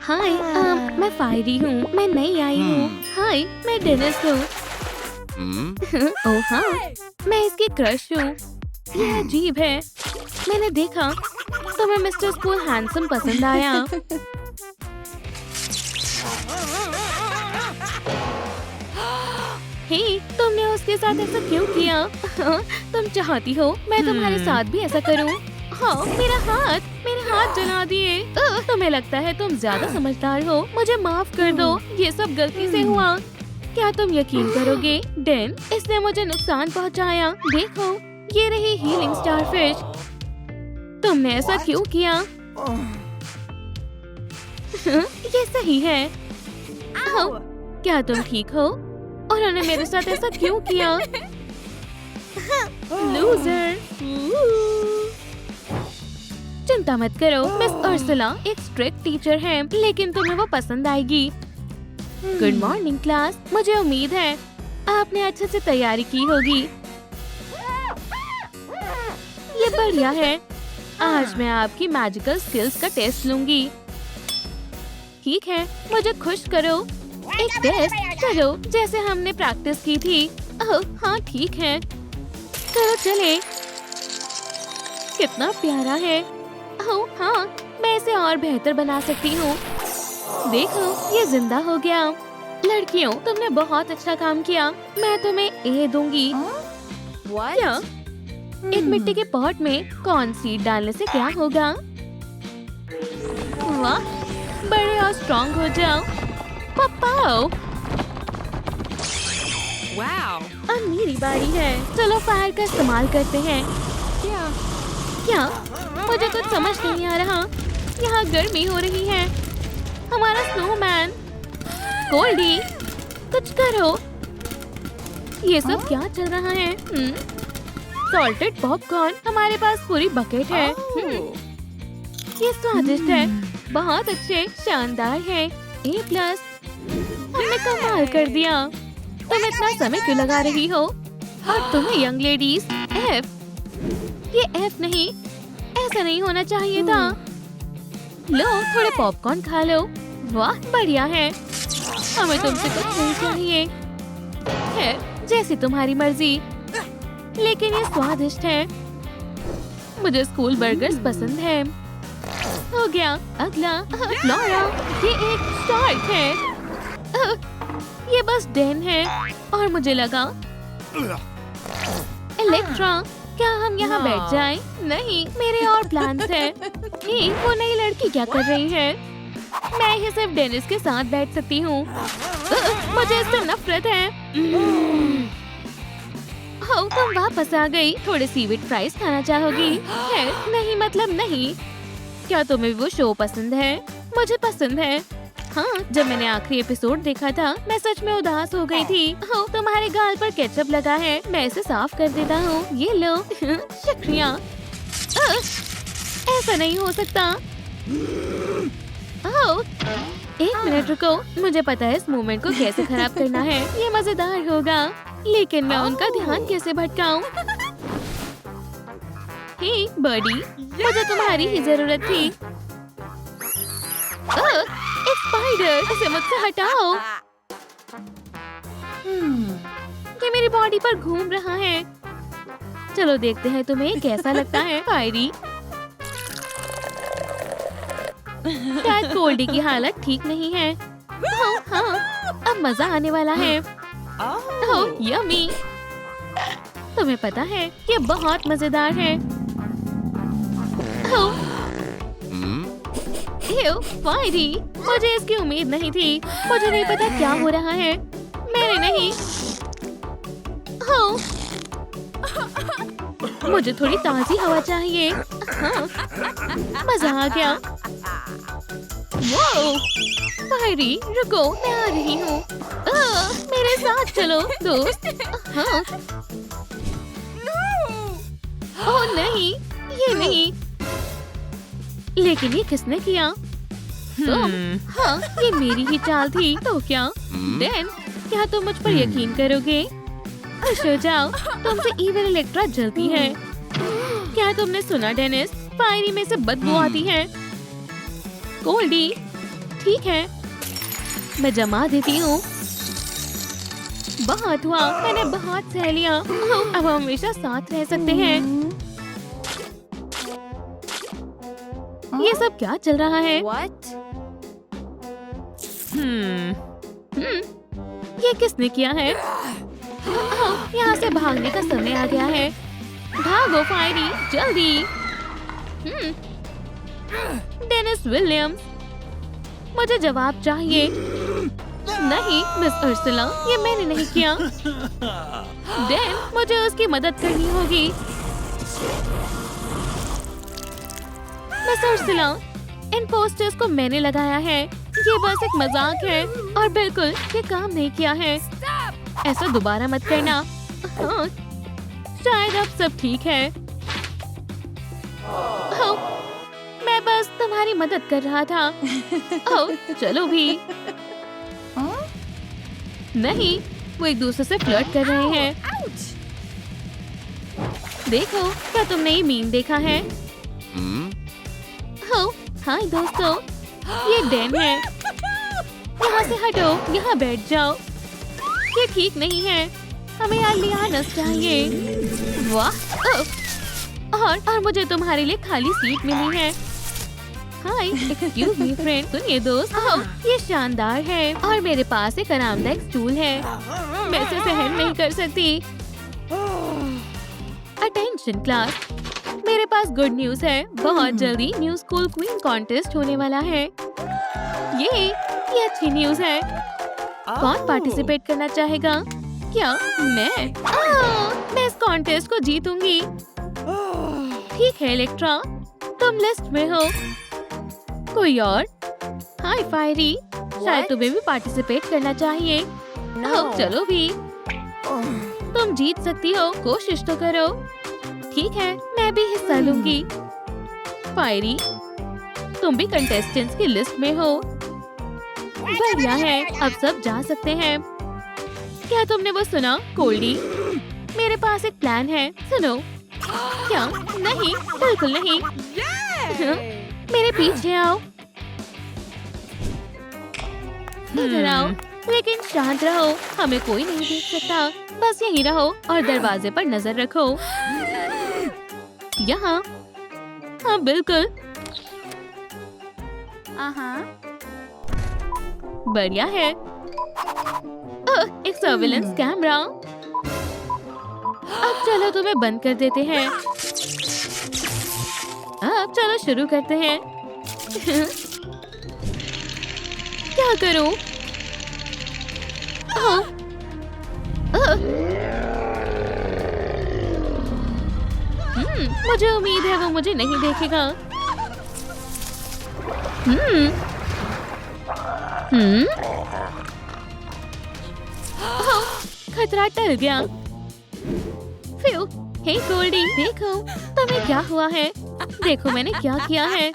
हाय, मैं फायरी हूँ। मैं नई आई हूँ। हाय, मैं डेनिस हूँ। ओह हाँ, मैं इसकी क्रश हूँ। ये अजीब है। मैंने देखा तुम्हें मिस्टर स्कूल हैंडसम पसंद आया। हे, तुमने उसके साथ ऐसा क्यों किया? तुम चाहती हो मैं तुम्हारे साथ भी ऐसा करूं? हाँ, मेरे हाथ जला दिए। तुम्हें लगता है तुम ज्यादा समझदार हो। मुझे माफ कर दो, ये सब गलती से हुआ। क्या तुम यकीन करोगे, डैन, इसने मुझे नुकसान पहुंचाया। देखो, ये रही हीलिंग स्टारफिश। तुमने ऐसा क्यों किया? ये सही है। क्या तुम ठीक हो? उन्होंने मेरे साथ ऐसा क्यों किया? लूजर। चिंता मत करो, मिस उर्सुला एक स्ट्रिक्ट टीचर है, लेकिन तुम्हें वो पसंद आएगी। Good morning class. मुझे उम्मीद है आपने अच्छे से तैयारी की होगी। ये बढ़िया है। आज मैं आपकी मैजिकल स्किल्स का टेस्ट लूंगी। ठीक है, मुझे खुश करो। एक टेस्ट? चलो, जैसे हमने प्रैक्टिस की थी। ओह हाँ, ठीक है, चलो चले। कितना प्यारा है। ओह हाँ, मैं इसे और बेहतर बना सकती हूँ। देखो, ये जिंदा हो गया। लड़कियों, तुमने बहुत अच्छा काम किया। मैं तुम्हें ए दूंगी। क्या? एक मिट्टी के पॉट में कॉर्न सीड डालने से क्या होगा? वाह, बड़े और स्ट्रॉन्ग हो जाओ। पापाओ। अब मेरी बारी है। चलो फायर का इस्तेमाल करते हैं। क्या? मुझे कुछ समझ नहीं आ रहा। यहाँ गर्मी हो रही है। हमारा स्नोमैन। गोल्डी, कुछ करो। ये सब क्या चल रहा है? Salted popcorn. हमारे पास पूरी बकेट है। ये स्वादिष्ट है। बहुत अच्छे, शानदार है। A+। हमने कमाल कर दिया। तुम इतना समय क्यों लगा रही हो? और तुम्हें यंग लेडीज F। ये F नहीं, ऐसा नहीं होना चाहिए था। लो, थोड़े पॉपकॉर्न खा लो। वाह, बढ़िया है। हमें तुमसे कुछ नहीं चाहिए। है, जैसी तुम्हारी मर्जी। लेकिन ये स्वादिष्ट है। मुझे स्कूल बर्गर्स पसंद है। हो गया। अगला, फ्लोरा, ये एक स्टार्ट है। ये बस डैन है। और मुझे लगा इलेक्ट्रा। क्या हम यहाँ बैठ जाएं? नहीं, मेरे और प्लान्स हैं। हे, वो नई लड़की क्या कर रही है? मैं ही सिर्फ डेनिस के साथ बैठ सकती हूँ। मुझे इससे नफरत है। हो, तुम वापस आ गई। थोड़े सीविड फ्राइज खाना चाहोगी? है, नहीं, मतलब नहीं। क्या तुम्हें वो शो पसंद है? मुझे पसंद है। हाँ, जब मैंने आखिरी एपिसोड देखा था, मैं सच में उदास हो गई थी। हो, तुम्हारे गाल पर केचप लगा है। मैं इसे साफ कर देता हूँ। ये लो। शुक्रिया। ऐसा नहीं हो सकता। ओह, एक मिनट रुको। मुझे पता है इस मोमेंट को कैसे खराब करना है। ये मजेदार होगा, लेकिन मैं उनका ध्यान कैसे भटकाऊं? हे बर्डी, मुझे तुम्हारी ही जरूरत थी। एक स्पाइडर, इसे मुझसे हटाओ। ये मेरी बॉडी पर घूम रहा है। चलो देखते हैं तुम्हें कैसा लगता है। फायरी। शायद गोल्डी की हालत ठीक नहीं है। ओह हाँ, अब मजा आने वाला है। ओह यम्मी। तुम्हें पता है ये बहुत मजेदार है। ओह फायरी, मुझे इसकी उम्मीद नहीं थी। मुझे नहीं पता क्या हो रहा है। मैंने नहीं। ओह, मुझे थोड़ी ताजी हवा चाहिए। हाँ, मजा आ गया। वो फायरी, रुको, मैं आ रही हूँ। मेरे साथ चलो दोस्त। हाँ। ओह नहीं, ये नहीं। लेकिन ये किसने किया? तुम? हाँ, ये मेरी ही चाल थी। तो क्या? डैन, क्या तुम मुझ पर यकीन करोगे? खुश हो जाओ, तुमसे इविल इलेक्ट्रा जलती है। क्या तुमने सुना डेनिस? फायरी में से बदबू आती है। गोल्डी, ठीक है, मैं जमा देती हूँ। बहुत हुआ, मैंने बहुत सह लिया। अब हम हमेशा साथ रह सकते हैं। ये सब क्या चल रहा है? ये किसने किया है? यहाँ से भागने का समय आ गया है। भागो फायरी, जल्दी। डेनिस विलियम्स, मुझे जवाब चाहिए। नहीं मिस उर्सुला, ये मैंने नहीं किया। डैन, मुझे उसकी मदद करनी होगी। मिस उर्सुला, इन पोस्टर्स को मैंने लगाया है। ये बस एक मजाक है और बिल्कुल ये काम नहीं किया है। ऐसा दोबारा मत करना। हाँ, शायद अब सब ठीक है। हाँ, मैं बस तुम्हारी मदद कर रहा था। चलो भी। नहीं, वो एक दूसरे से फ्लर्ट कर रहे हैं। देखो, क्या तुमने ये मीम देखा है? हाय दोस्तों, ये डैन है। यहाँ से हटो, यहाँ बैठ जाओ। ये ठीक नहीं है, हमें यहाँ ले आना चाहिए। वाह, और मुझे तुम्हारे लिए खाली सीट मिली है। हाय, एक्सक्यूज मी फ्रेंड। सुनिए दोस्त, ये शानदार है और मेरे पास एक आरामदायक स्टूल है। मैं इसे सहन नहीं कर सकती। अटेंशन क्लास, मेरे पास गुड न्यूज है। बहुत जल्दी न्यू स्कूल क्वीन कॉन्टेस्ट होने वाला है। ये अच्छी न्यूज है। कौन पार्टिसिपेट करना चाहेगा? क्या मैं इस कॉन्टेस्ट को जीतूंगी। ठीक है इलेक्ट्रा, तुम लिस्ट में हो। कोई और? हाय फायरी, शायद तुम्हें भी पार्टिसिपेट करना चाहिए। चलो भी, तुम जीत सकती हो, कोशिश तो करो। ठीक है, मैं भी हिस्सा लूंगी। फायरी, तुम भी कंटेस्टेंट्स की लिस्ट में हो। बढ़िया है, अब सब जा सकते हैं। क्या तुमने वो सुना कोल्डी? मेरे पास एक प्लान है, सुनो। क्या? नहीं, बिल्कुल नहीं। मेरे पीछे आओ। इधर आओ, लेकिन शांत रहो। हमें कोई नहीं देख सकता। बस यहीं रहो और दरवाजे पर नजर रखो। यहाँ। हाँ बिल्कुल। बढ़िया है। एक सर्विलेंस कैमरा। अब चलो तुम्हें बंद कर देते हैं। अब चलो शुरू करते हैं। क्या करूं? मुझे उम्मीद है वो मुझे नहीं देखेगा। खतरा टल गया। फ्यू, हे गोल्डी, देखो तुम्हें क्या हुआ है। देखो मैंने क्या किया है।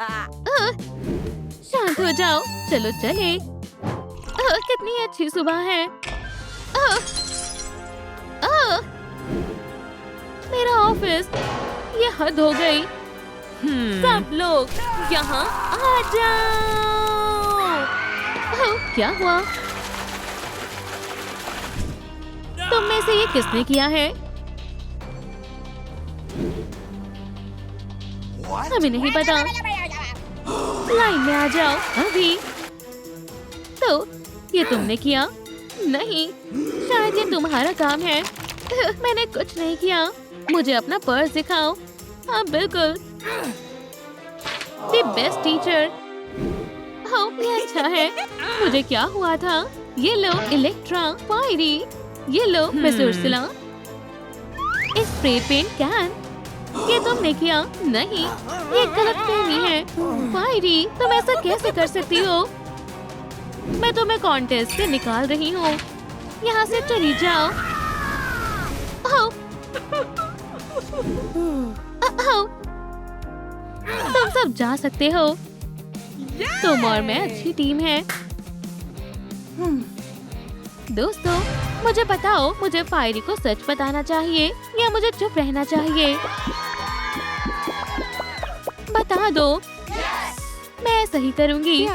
शांत हो जाओ, चलो चले। कितनी अच्छी सुबह है। मेरा ऑफिस, ये हद हो गई। सब लोग यहाँ आ जाओ। क्या हुआ? तुम में से ये किसने किया है? हमें नहीं पता। लाइन में आ जाओ अभी। तो ये तुमने किया? नहीं, शायद ये तुम्हारा काम है। मैंने कुछ नहीं किया। मुझे अपना पर्स दिखाओ। हाँ बिल्कुल, द बेस्ट टीचर। हाँ ये अच्छा है। मुझे क्या हुआ था? ये लो इलेक्ट्रा, फायरी। ये लो miss Ursula, spray paint can. ये तुमने किया? नहीं, ये गलतफहमी है। फायरी, तुम ऐसा कैसे कर सकती हो? मैं तुम्हें कॉन्टेस्ट से निकाल रही हूँ। यहाँ से चली जाओ। तुम सब जा सकते हो। तुम और मैं अच्छी टीम है। दोस्तों, मुझे बताओ, मुझे फायरी को सच बताना चाहिए या मुझे चुप रहना चाहिए? बता दो। मैं सही करूंगी।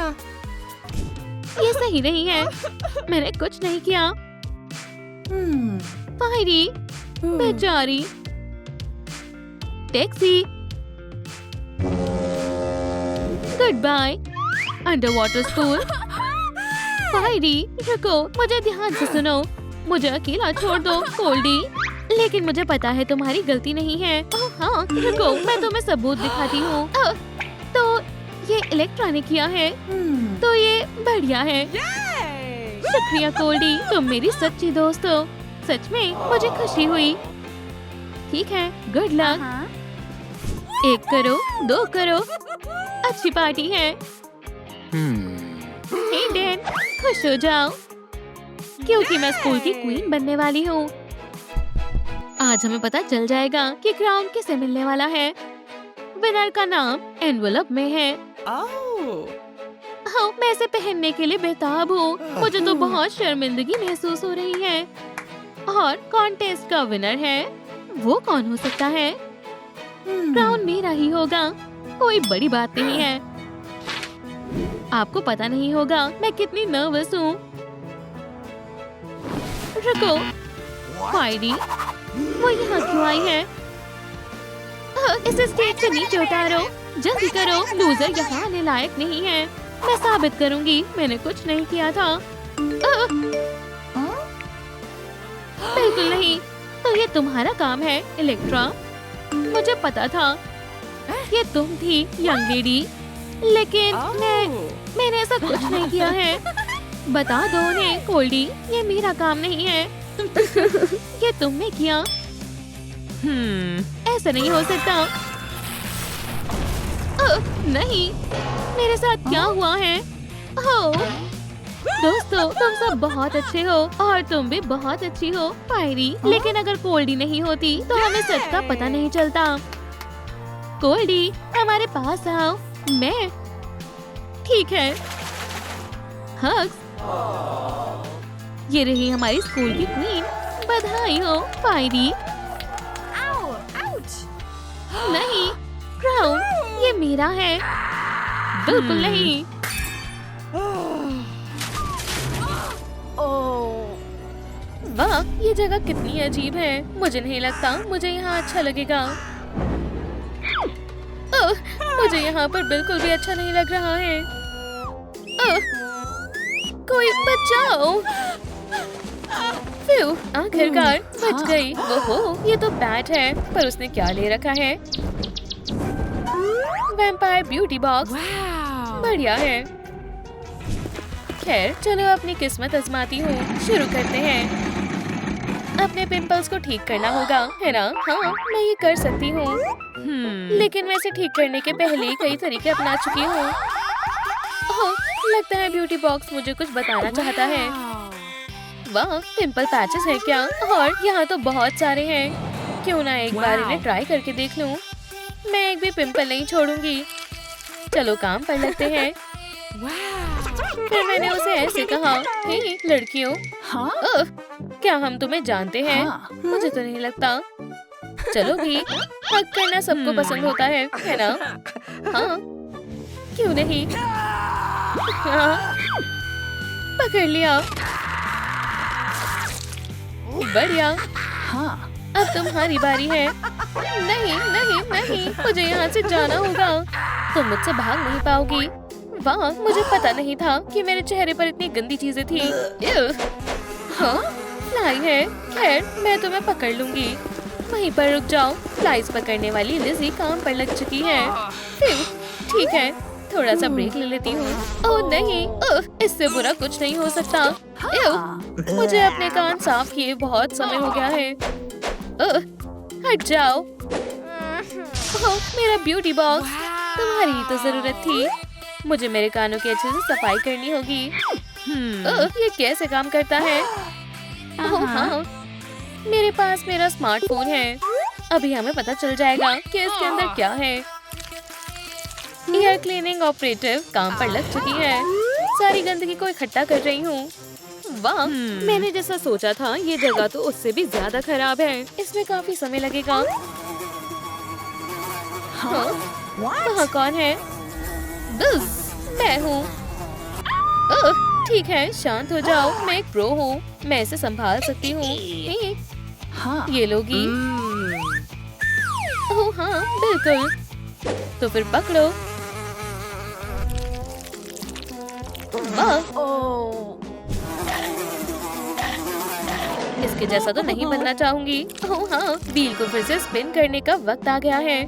ये सही नहीं है। मैंने कुछ नहीं किया। फायरी, बेचारी। Taxi. Goodbye. Under water school. Fiery, रुको, मुझे ध्यान से सुनो। मुझे अकेला छोड़ दो गोल्डी। लेकिन मुझे पता है तुम्हारी गलती नहीं है। ओह हाँ, रुको, मैं तुम्हें सबूत दिखाती हूँ। तो ये इलेक्ट्रा ने किया है, तो ये बढ़िया है। शुक्रिया गोल्डी, तुम मेरी सच्ची दोस्त हो। सच में मुझे खुशी हुई। ठीक है, गुड लक। 1 करो, 2 करो। अच्छी पार्टी है। हे डैन, खुश हो जाओ, क्योंकि मैं स्कूल की क्वीन बनने वाली हूँ। आज हमें पता चल जाएगा कि क्राउन किसे मिलने वाला है। विनर का नाम एनवेलप में है। हाँ, मैं इसे पहनने के लिए बेताब हूँ। मुझे तो बहुत शर्मिंदगी महसूस हो रही है। और कॉन्टेस्ट का विनर है, वो कौन हो सकता है? क्राउन मेरा ही होगा। कोई बड़ी बात नहीं है। आपको पता नहीं होगा मैं कितनी नर्वस हूँ। रुको, फायरी, वो यहाँ क्यों आई है? इसे स्टेज से नीचे उतारो, जल्दी करो। लूजर यहाँ आने लायक नहीं है। मैं साबित करूँगी मैंने कुछ नहीं किया था। बिल्कुल नहीं। तो ये तुम्हारा काम है इलेक्ट्रा। मुझे पता था ये तुम थी यंग लेडी, लेकिन मैंने ऐसा कुछ नहीं किया है। बता दो उन्हें गोल्डी, ये मेरा काम नहीं है। ये तुमने किया। ऐसा नहीं हो सकता। नहीं, मेरे साथ क्या हुआ है? दोस्तों, तुम सब बहुत अच्छे हो और तुम भी बहुत अच्छी हो फायरी। लेकिन अगर गोल्डी नहीं होती तो हमें सच का पता नहीं चलता। गोल्डी, हमारे पास आओ। मैं ठीक है। हग्स। ये रही हमारी स्कूल की क्वीन। बधाई हो फायरी। नहीं, क्राउन, ये मेरा है। बिल्कुल नहीं। वाह, ये जगह कितनी अजीब है। मुझे नहीं लगता मुझे यहाँ अच्छा लगेगा। मुझे यहाँ पर बिल्कुल भी अच्छा नहीं लग रहा है। कोई बचाओ। आखिरकार बच गई। ओहो, ये तो बैट है, पर उसने क्या ले रखा है? Vampire beauty box. बढ़िया है। खैर, चलो अपनी किस्मत आजमाती हूँ। शुरू करते हैं। अपने पिंपल्स को ठीक करना होगा, है ना? हाँ, मैं ये कर सकती हूँ। लेकिन मैं इसे ठीक करने के पहले ही कई तरीके अपना चुकी हूँ। लगता है ब्यूटी बॉक्स मुझे कुछ बताना चाहता है। वाह, पिंपल पैचेस हैं क्या? और यहाँ तो बहुत सारे हैं। क्यों ना एक बार इन्हें ट्राई करके देख लूँ। मैं एक भी पिंपल नहीं छोड़ूंगी। चलो काम पर लगते हैं। फिर मैंने उसे ऐसे कहा, हे लड़कियों, क्या हम तुम्हें जानते हैं? मुझे तो नहीं लगता। चलो भी, हग करना सबको पसंद होता है ना? हाँ, क्यों नहीं? हाँ, पकड़ लिया। बढ़िया। अब तुम्हारी बारी है। नहीं नहीं नहीं, मुझे यहाँ से जाना होगा। तुम मुझसे भाग नहीं पाओगी। वाह, मुझे पता नहीं था कि मेरे चेहरे पर इतनी गंदी चीजें थी। हाँ, फ्लाई है। खैर, मैं तुम्हें पकड़ लूंगी। वहीं पर रुक जाओ। फ्लाइज पकड़ने वाली लिज़ी काम पर लग चुकी है। ठीक है, थोड़ा सा ब्रेक ले लेती हूँ। ओह नहीं, इससे बुरा कुछ नहीं हो सकता। मुझे अपने कान साफ किए बहुत समय हो गया है। हट जाओ। मेरा ब्यूटी बॉक्स, तुम्हारी ही तो जरूरत थी। मुझे मेरे कानों की अच्छे से सफाई करनी होगी। ये कैसे काम करता है? हाँ, मेरे पास मेरा स्मार्टफोन है। अभी हमें पता चल जाएगा कि इसके अंदर क्या है। एयर क्लीनिंग ऑपरेटिव काम पर लग चुकी है। सारी गंदगी को इकट्ठा कर रही हूँ। वाह, मैंने जैसा सोचा था ये जगह तो उससे भी ज्यादा खराब है। इसमें काफी समय लगेगा। हाँ, वहाँ कौन है? मैं हूँ। ठीक है, शांत हो जाओ। मैं एक प्रो हूँ, मैं इसे संभाल सकती हूँ। हाँ, ये लोगी। ओह हाँ, बिल्कुल। तो फिर पकड़ो। इसके जैसा तो नहीं बनना चाहूंगी। ओह हाँ, व्हील को फिर से स्पिन करने का वक्त आ गया है।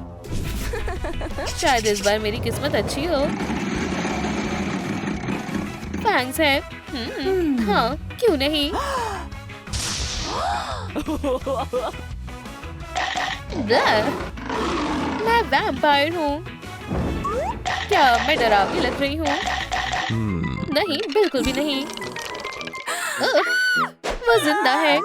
शायद इस बार मेरी किस्मत अच्छी हो। थैंक्स है। हाँ, क्यों नहीं। मैं वैम्पायर हूँ। क्या मैं डरावनी लग रही हूँ? नहीं, बिल्कुल भी नहीं। वो जिंदा है।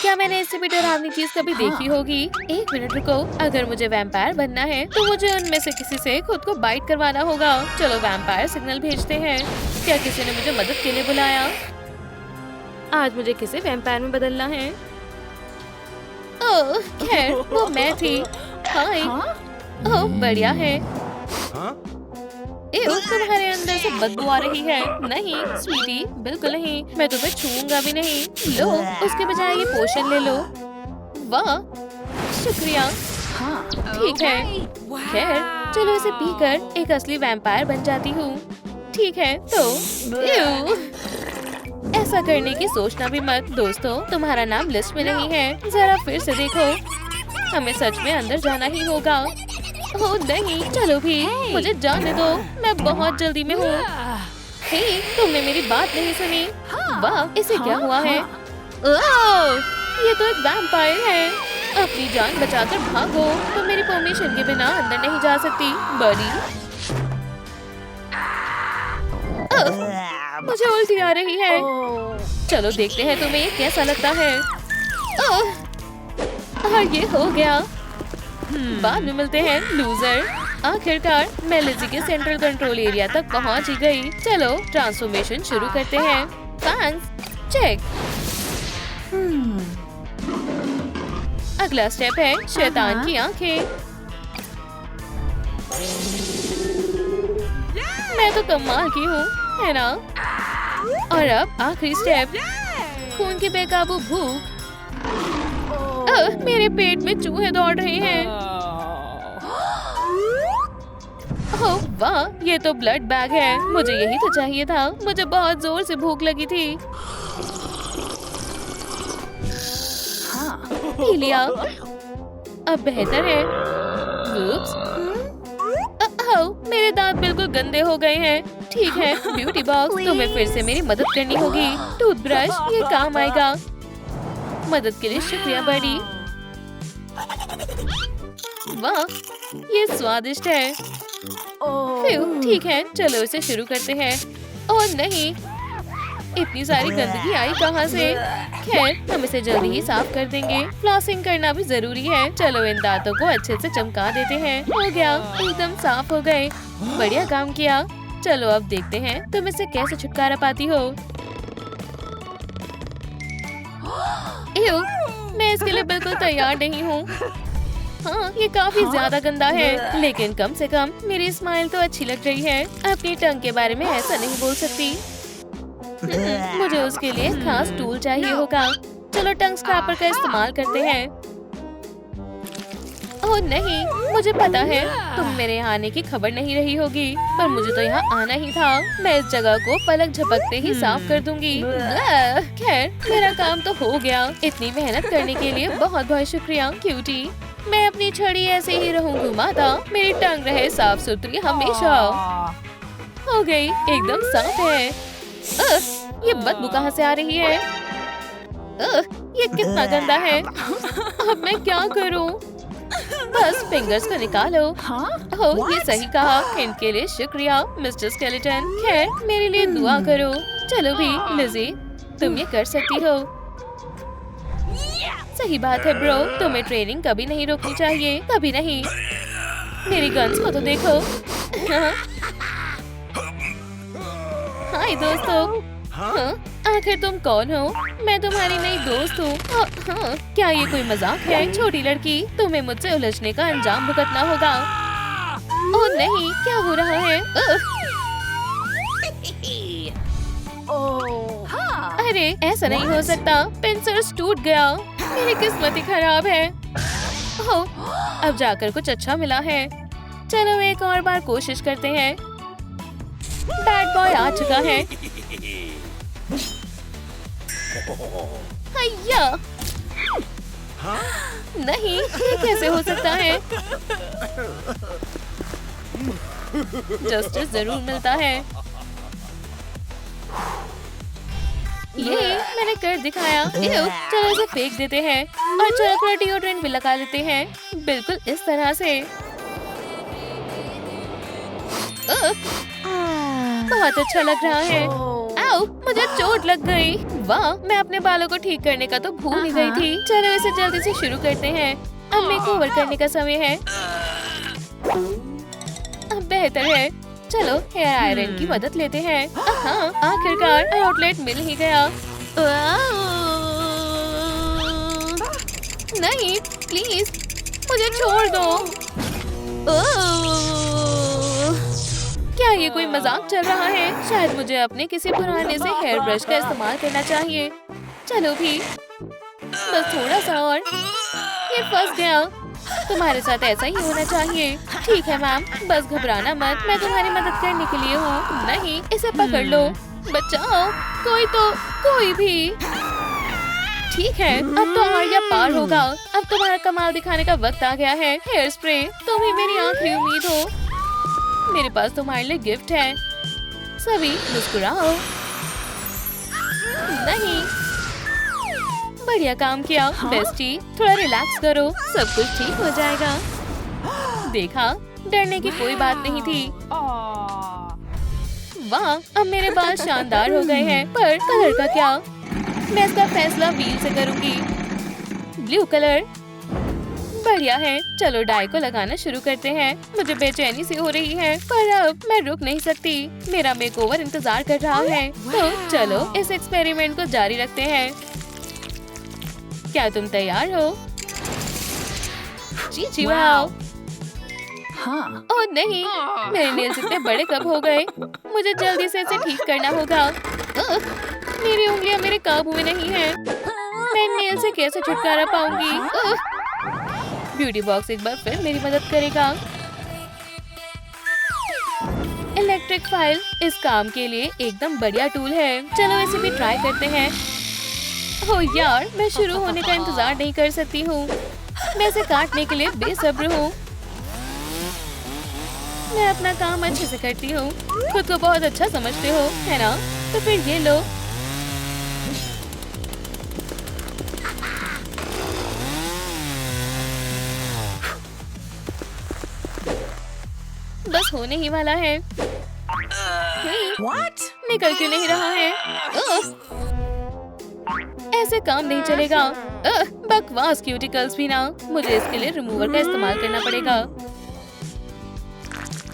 क्या मैंने इससे भी डरावनी चीज कभी देखी होगी? एक मिनट रुको, अगर मुझे वैम्पायर बनना है तो मुझे उनमें से किसी से खुद को बाइट करवाना होगा। चलो वैम्पायर सिग्नल भेजते हैं। क्या किसी ने मुझे मदद के लिए बुलाया? आज मुझे किसे वैम्पायर में बदलना है? ओह खैर, वो मैं थी। हाय। ओह बढ़िया है। तुम्हारे अंदर से बदबू आ रही है। नहीं स्वीटी, बिल्कुल नहीं। मैं तुम्हें छूऊंगा भी नहीं। लो, उसके बजाय ये पोशन ले लो। वाह, शुक्रिया। ठीक है। खैर, चलो इसे पीकर एक असली वैम्पायर बन जाती हूँ। ठीक है तो ऐसा करने की सोचना भी मत। दोस्तों, तुम्हारा नाम लिस्ट में नहीं है। जरा फिर से देखो। हमें सच में अंदर जाना ही होगा। ओह नहीं, चलो भी, मुझे जाने दो। मैं बहुत जल्दी में हूँ। हे, तुमने मेरी बात नहीं सुनी। वाह, इसे क्या हुआ है? ओह, ये तो एक वैम्पायर है। अपनी जान बचाकर भागो। तुम मेरी परमिशन के बिना अंदर नहीं जा सकती बड़ी। मुझे उल्टी आ रही है। चलो देखते हैं तुम्हें ये कैसा लगता है। और ये हो गया। बाद में मिलते हैं लूजर। आखिरकार मैं लिज़ी के सेंट्रल कंट्रोल एरिया तक पहुंच ही गई। चलो ट्रांसफॉर्मेशन शुरू करते हैं। Thanks, check. अगला स्टेप है शैतान की आंखें। मैं तो कमाल की हूँ, है ना? और अब आखिरी स्टेप, खून की बेकाबू भूख। मेरे पेट में चूहे दौड़ रहे हैं। ओह वाह, ये तो ब्लड बैग है। मुझे यही तो चाहिए था। मुझे बहुत जोर से भूख लगी थी। पी लिया। अब बेहतर है। मेरे दांत बिल्कुल गंदे हो गए हैं। ठीक है ब्यूटी बॉक्स, तुम्हें फिर से मेरी मदद करनी होगी। टूथब्रश, ये काम आएगा। मदद के लिए शुक्रिया बड़ी। वाह, ये स्वादिष्ट है। ठीक है, चलो इसे शुरू करते हैं। ओह नहीं, इतनी सारी गंदगी आई कहाँ से? खैर, हम इसे जल्दी ही साफ कर देंगे। फ्लॉसिंग करना भी जरूरी है। चलो इन दांतों को अच्छे से चमका देते हैं। हो गया, एकदम साफ हो गए। बढ़िया काम किया। चलो अब देखते हैं तुम इससे कैसे छुटकारा पाती हो। मैं इसके लिए बिल्कुल तैयार नहीं हूँ। हाँ, ये काफी ज्यादा गंदा है, लेकिन कम से कम मेरी स्माइल तो अच्छी लग रही है। अपनी टंग के बारे में ऐसा नहीं बोल सकती। मुझे उसके लिए खास टूल चाहिए होगा। चलो टंग स्क्रैपर का इस्तेमाल करते हैं। ओह नहीं, मुझे पता है तुम मेरे यहाँ आने की खबर नहीं रही होगी, पर मुझे तो यहाँ आना ही था। मैं इस जगह को पलक झपकते ही साफ कर दूंगी। खैर, मेरा काम तो हो गया। इतनी मेहनत करने के लिए बहुत बहुत शुक्रिया क्यूटी। मैं अपनी छड़ी ऐसे ही रहूं घुमाता। मेरी टंग रहे साफ सुथरी हमेशा। हो गई, एकदम साफ है। ये बदबू कहाँ से आ रही है? ये कितना गंदा है। अब मैं क्या करूं? बस फिंगर्स को निकालो। ओह, ये सही कहा। हिंट के लिए शुक्रिया मिस्टर स्केलेटन। खैर, मेरे लिए दुआ करो। चलो भी लिज़ी, तुम ये कर सकती हो। सही बात है ब्रो, तुम्हें ट्रेनिंग कभी नहीं रोकनी चाहिए, कभी नहीं। मेरी गन्स को तो देखो। हाय दोस्तों। हाँ, आखिर तुम कौन हो? मैं तुम्हारी नई दोस्त हूँ। हाँ, क्या ये कोई मजाक है? छोटी लड़की, तुम्हें मुझसे उलझने का अंजाम भुगतना होगा। ओह नहीं, क्या हो रहा है? अरे ऐसा नहीं हो सकता, पेंसिल टूट गया। मेरी किस्मत ही खराब है। ओह, अब जाकर कुछ अच्छा मिला है। चलो एक और बार कोशिश करते हैं। बैड बॉय आ चुका है। हैया! नहीं, ये कैसे हो सकता है? जस्टिस जरूर मिलता है। ये मैंने कर दिखाया। चलो इसे फेंक देते हैं और चलो थोड़ा डिओड्रेंट भी लगा लेते हैं, बिल्कुल इस तरह से। बहुत अच्छा लग रहा है। आओ, मुझे चोट लग गई। वाह, मैं अपने बालों को ठीक करने का तो भूल ही गई थी। चलो इसे जल्दी से शुरू करते हैं। अब मेकओवर करने का समय है। अब बेहतर है। चलो हेयर आयरन की मदद लेते हैं। हाँ, आखिरकार आउटलेट मिल ही गया। नहीं, प्लीज मुझे छोड़ दो। क्या ये कोई मजाक चल रहा है? शायद मुझे अपने किसी पुराने से हेयर ब्रश का इस्तेमाल करना चाहिए। चलो भी, बस थोड़ा सा और। ये फंस गया। तुम्हारे साथ ऐसा ही होना चाहिए। ठीक है मैम, बस घबराना मत, मैं तुम्हारी मदद करने के लिए हूँ। नहीं, इसे पकड़ लो, बचाओ कोई भी। ठीक है, अब तो आर्या पार होगा। अब तुम्हारा कमाल दिखाने का वक्त आ गया है। हेयर स्प्रे, तुम ही मेरी आखिरी उम्मीद हो। मेरे पास तुम्हारे लिए गिफ्ट है। सभी मुस्कुराओ। नहीं, बढ़िया काम किया बेस्टी। थोड़ा रिलैक्स करो, सब कुछ ठीक हो जाएगा। देखा, डरने की कोई बात नहीं थी। वाह, अब मेरे बाल शानदार हो गए हैं। पर कलर का क्या? मैं इसका फैसला व्हील से करूंगी। ब्लू कलर बढ़िया है। चलो डाई को लगाना शुरू करते हैं। मुझे बेचैनी सी हो रही है, पर अब मैं रुक नहीं सकती। मेरा मेकओवर इंतजार कर रहा है। तो चलो इस एक्सपेरिमेंट को जारी रखते हैं। क्या तुम तैयार हो? जी वाओ। हाँ। ओह नहीं, मेरे नेल्स इतने बड़े कब हो गए? मुझे जल्दी से इसे ठीक करना होगा। मेरी उंगलियां मेरे काबू में नहीं है। मैं नेल से कैसे छुटकारा पाऊंगी? ब्यूटी बॉक्स एक बार फिर मेरी मदद करेगा। इलेक्ट्रिक फाइल इस काम के लिए एकदम बढ़िया टूल है। चलो इसे भी ट्राई करते हैं। ओह यार, मैं शुरू होने का इंतजार नहीं कर सकती हूँ। मैं इसे काटने के लिए बेसब्र हूँ। मैं अपना काम अच्छे से करती हूँ। खुद को बहुत अच्छा समझते हो, है ना? तो फिर ये लो। बस होने ही वाला है। What? निकल क्यों नहीं रहा है? ऐसे काम नहीं चलेगा। बकवास क्यूटिकल्स भी ना। मुझे इसके लिए रिमूवर का इस्तेमाल करना पड़ेगा।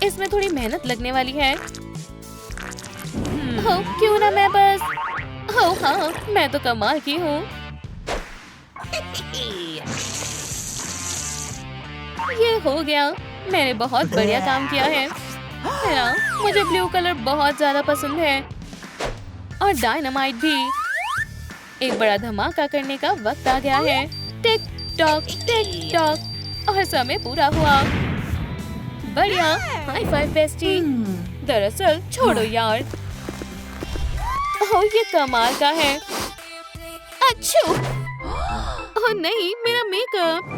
इसमें थोड़ी मेहनत लगने वाली है। क्यों ना मैं बस। हाँ, मैं तो कमाल की हूँ। ये हो गया। मैंने बहुत बढ़िया काम किया है ना? मुझे ब्लू कलर बहुत ज्यादा पसंद है और डायनामाइट भी। एक बड़ा धमाका करने का वक्त आ गया है। टिक टॉक और समय पूरा हुआ। बढ़िया, हाई फाइव बेस्टी। दरअसल छोड़ो यार। ओह ये कमाल का है। अच्छू, ओह नहीं, मेरा मेकअप।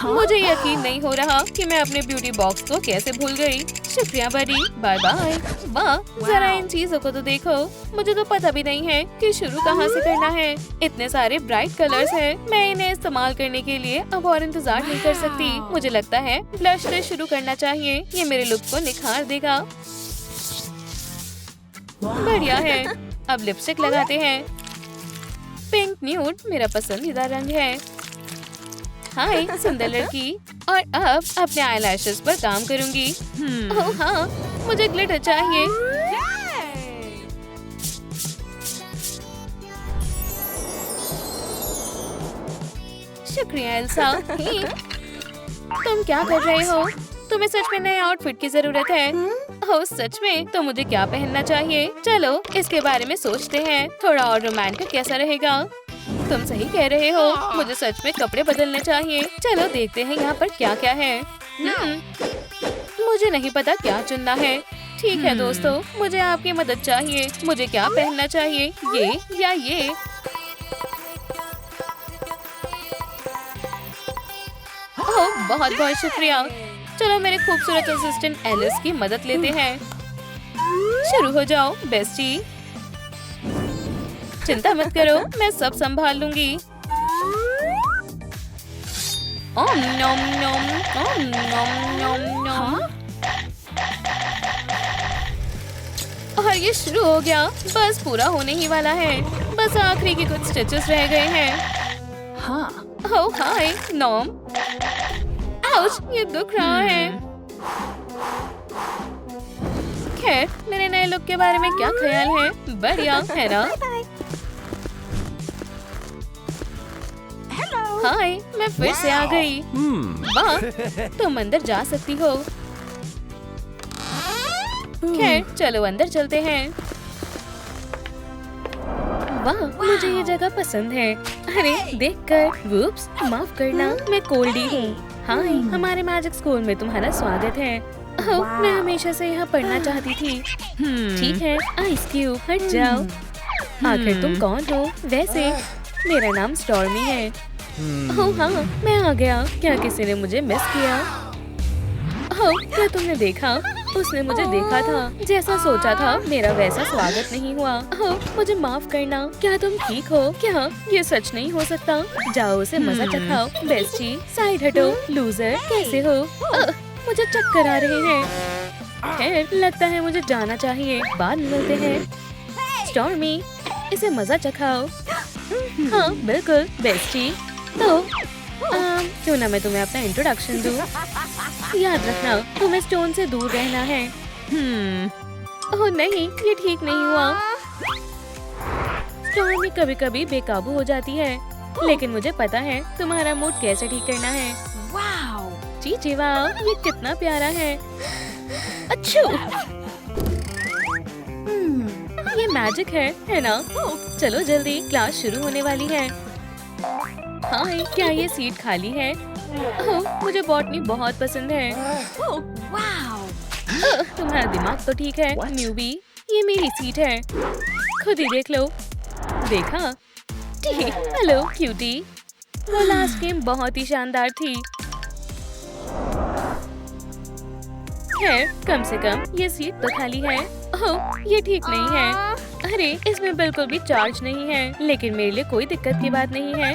मुझे यकीन नहीं हो रहा कि मैं अपने ब्यूटी बॉक्स को कैसे भूल गई। शुक्रिया बड़ी, बाय बाय। वाह, जरा इन चीजों को तो देखो। मुझे तो पता भी नहीं है कि शुरू कहाँ से करना है। इतने सारे ब्राइट कलर्स हैं। मैं इन्हें इस्तेमाल करने के लिए अब और इंतजार नहीं कर सकती। मुझे लगता है ब्लश से शुरू करना चाहिए। ये मेरे लुक को निखार देगा। बढ़िया है। अब लिपस्टिक लगाते हैं। पिंक न्यूड मेरा पसंदीदा रंग है। हाय सुंदर लड़की। और अब अपने आईलैशेस पर काम करूंगी। ओह हाँ, मुझे ग्लिटर चाहिए। शुक्रिया एल्सा। तुम क्या कर रहे हो? तुम्हें सच में नए आउटफिट की जरूरत है। ओह सच में? तो मुझे क्या पहनना चाहिए? चलो इसके बारे में सोचते हैं, थोड़ा और रोमांटिक कैसा रहेगा। तुम सही कह रहे हो, मुझे सच में कपड़े बदलने चाहिए। चलो देखते हैं यहाँ पर क्या क्या है। मुझे नहीं पता क्या चुनना है। ठीक है दोस्तों, मुझे आपकी मदद चाहिए। मुझे क्या पहनना चाहिए, ये या ये? ओह बहुत बहुत शुक्रिया। चलो मेरे खूबसूरत असिस्टेंट एलिस की मदद लेते हैं। शुरू हो जाओ बेस्टी। चिंता मत करो, मैं सब संभाल लूंगी। ओम नोम नोम ओम नोम नोम नोम। और ये शुरू हो गया। बस पूरा होने ही वाला है। बस आखिरी के कुछ स्टिचेस रह गए हैं। हाँ। ओह हाय नोम। आउच, ये दुख रहा है। खैर, मेरे नए लुक के बारे में क्या ख्याल है? बढ़िया है ना? हाय, मैं फिर से आ गई। वाह, तुम अंदर जा सकती हो। खैर, चलो अंदर चलते हैं। वाह, मुझे ये जगह पसंद है। अरे देखकर, वुप्स, माफ करना, मैं कोल्डी हूँ। हाय, हमारे मैजिक स्कूल में तुम्हारा स्वागत है। ओह, मैं हमेशा से यहाँ पढ़ना चाहती थी। ठीक है, आइस क्यूब, हट जाओ। आखिर तुम कौन हो? वैसे मेरा नाम स्टॉर्मी है। ओह हाँ, मैं आ गया। क्या किसी ने मुझे मिस किया? ओह, क्या तुमने देखा? उसने मुझे देखा था। जैसा सोचा था, मेरा वैसा स्वागत नहीं हुआ। ओह, मुझे माफ करना। क्या तुम ठीक हो? क्या ये सच नहीं हो सकता? जाओ उसे मजा चखाओ। बेस्टी, साइड हटो। लूजर, कैसे हो? मुझे चक्कर आ रहे हैं। खैर, लगता है मुझे जाना चाहिए। बाद में मिलते हैं। स्टॉर्मी, इसे मजा चखाओ। हाँ बिल्कुल बेस्टी। तो क्यों ना मैं तुम्हें अपना इंट्रोडक्शन दूं? याद रखना, तुम्हें स्टोन से दूर रहना है। ओह नहीं, ये ठीक नहीं हुआ। स्टॉर्मी कभी-कभी बेकाबू हो जाती है, लेकिन मुझे पता है तुम्हारा मूड कैसे ठीक करना है। वाओ, जी वाह, ये कितना प्यारा है। अच्छू, ये मैजिक है ना? चलो जल्दी, क्लास शुरू होने वाली है। हाय, क्या ये सीट खाली है? ओह, मुझे बॉटनी बहुत पसंद है। तुम्हारा दिमाग तो ठीक है न्यूबी। ये मेरी सीट है, खुद ही देख लो। देखा? Hello cutie. वो लास्ट गेम बहुत ही शानदार थी। खैर, कम से कम ये सीट तो खाली है। ओह, ये ठीक नहीं है। अरे, इसमें बिल्कुल भी चार्ज नहीं है, लेकिन मेरे लिए कोई दिक्कत की बात नहीं है।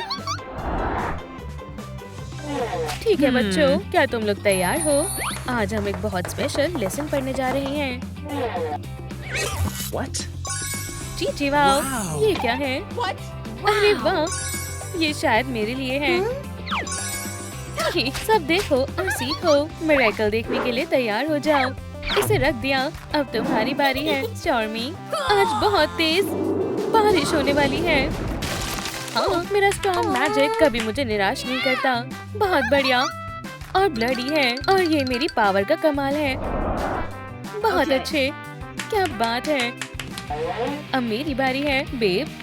ठीक है बच्चों, क्या तुम लोग तैयार हो? आज हम एक बहुत स्पेशल लेसन पढ़ने जा रहे हैं। What? जी वाह, ये क्या है? अरे वाह, ये शायद मेरे लिए है। सब देखो और सीखो। मिरेकल देखने के लिए तैयार हो जाओ। इसे रख दिया, अब तुम्हारी बारी है स्टॉर्मी। आज बहुत तेज बारिश होने वाली है। हाँ, मेरा स्टॉर्म मैजिक कभी मुझे निराश नहीं करता। बहुत बढ़िया और ब्लडी है, और ये मेरी पावर का कमाल है। बहुत अच्छे, क्या बात है। अब मेरी बारी है बेब।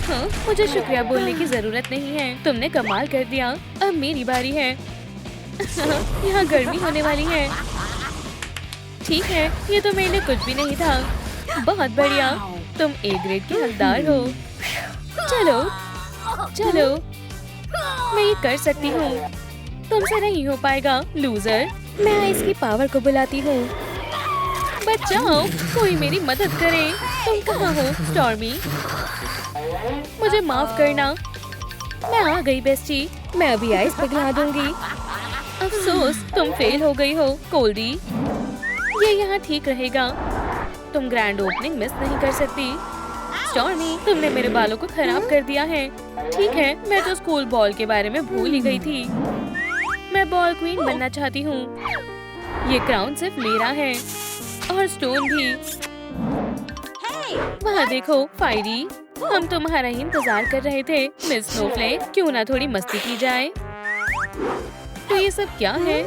हाँ, मुझे शुक्रिया बोलने की जरूरत नहीं है, तुमने कमाल कर दिया। अब मेरी बारी है। यहाँ गर्मी होने वाली है। ठीक है, ये तो मेरे लिए कुछ भी नहीं था। बहुत बढ़िया, तुम ए ग्रेड के हकदार हो। चलो चलो, मैं ये कर सकती हूँ। तुमसे नहीं हो पाएगा लूजर। मैं आइस की पावर को बुलाती हूँ। बचाओ, कोई मेरी मदद करे। तुम कहाँ हो स्टॉर्मी? मुझे माफ करना। मैं आ गई बेस्टी, मैं अभी आइस पिघला दूंगी। अफसोस, तुम फेल हो गई हो कोल्डी। ये यहाँ ठीक रहेगा। तुम ग्रैंड ओपनिंग मिस नहीं कर सकती। स्टॉर्मी, तुमने मेरे बालों को खराब कर दिया है। ठीक है, मैं तो स्कूल बॉल के बारे में भूल ही गई थी। मैं बॉल क्वीन बनना चाहती हूँ। ये क्राउन सिर्फ मेरा है, और स्टोन भी। वहाँ देखो फायरी, हम तुम्हारा ही इंतजार कर रहे थे। मिस स्नोफ्लेक, क्यों ना थोड़ी मस्ती की जाए? तो ये सब क्या है?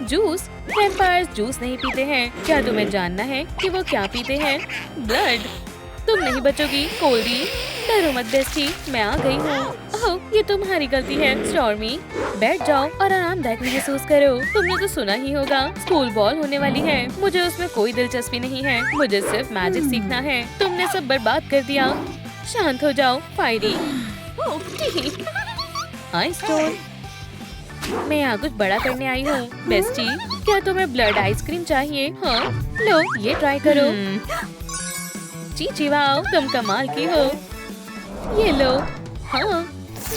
जूस? वैम्पायर्स जूस नहीं पीते हैं। क्या तुम्हें जानना है कि वो क्या पीते हैं? ब्लड। तुम नहीं बचोगी कोल्डी। डरो मत बेस्टी, मैं आ गई हूँ। ओह, ये तुम्हारी गलती है स्टॉर्मी। बैठ जाओ और आरामदायक महसूस करो। तुमने तो सुना ही होगा, स्कूल बॉल होने वाली है। मुझे उसमें कोई दिलचस्पी नहीं है। मुझे सिर्फ मैजिक सीखना है। तुमने सब बर्बाद कर दिया। शांत हो जाओ फायरी। हाय स्टोन, मैं यहाँ कुछ बड़ा करने आई हूँ। बेस्टी, क्या तुम्हें ब्लड आइसक्रीम चाहिए? हाँ, लो ये ट्राई करो। चीची वाओ, तुम कमाल की हो। ये लो। हाँ,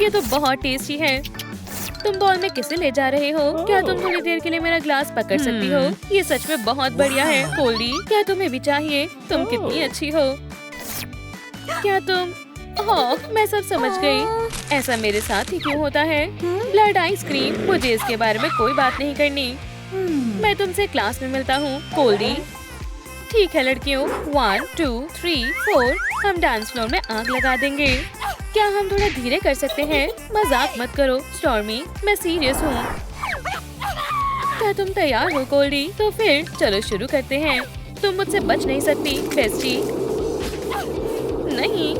ये तो बहुत टेस्टी है। तुम बॉल में किसे ले जा रहे हो? क्या तुम थोड़ी देर के लिए मेरा ग्लास पकड़ सकती हो? ये सच में बहुत बढ़िया है। कोल्डी, क्या तुम्हें भी चाहिए? तुम कितनी अच्छी हो। क्या तुम? हाँ, मैं सब समझ गई। ऐसा मेरे साथ ही क्यों होता है? ब्लड आइसक्रीम, मुझे इसके बारे में कोई बात नहीं करनी। मैं तुमसे क्लास में मिलता हूँ कोल्डी। ठीक है लड़कियों, 1 2 3 4 हम डांस फ्लोर में आग लगा देंगे। क्या हम थोड़ा धीरे कर सकते हैं? मजाक मत करो स्टॉर्मी, मैं सीरियस हूँ। क्या तुम तैयार हो कोल्डी? तो फिर चलो शुरू करते हैं। तुम मुझसे बच नहीं सकती बेस्टी। नहीं,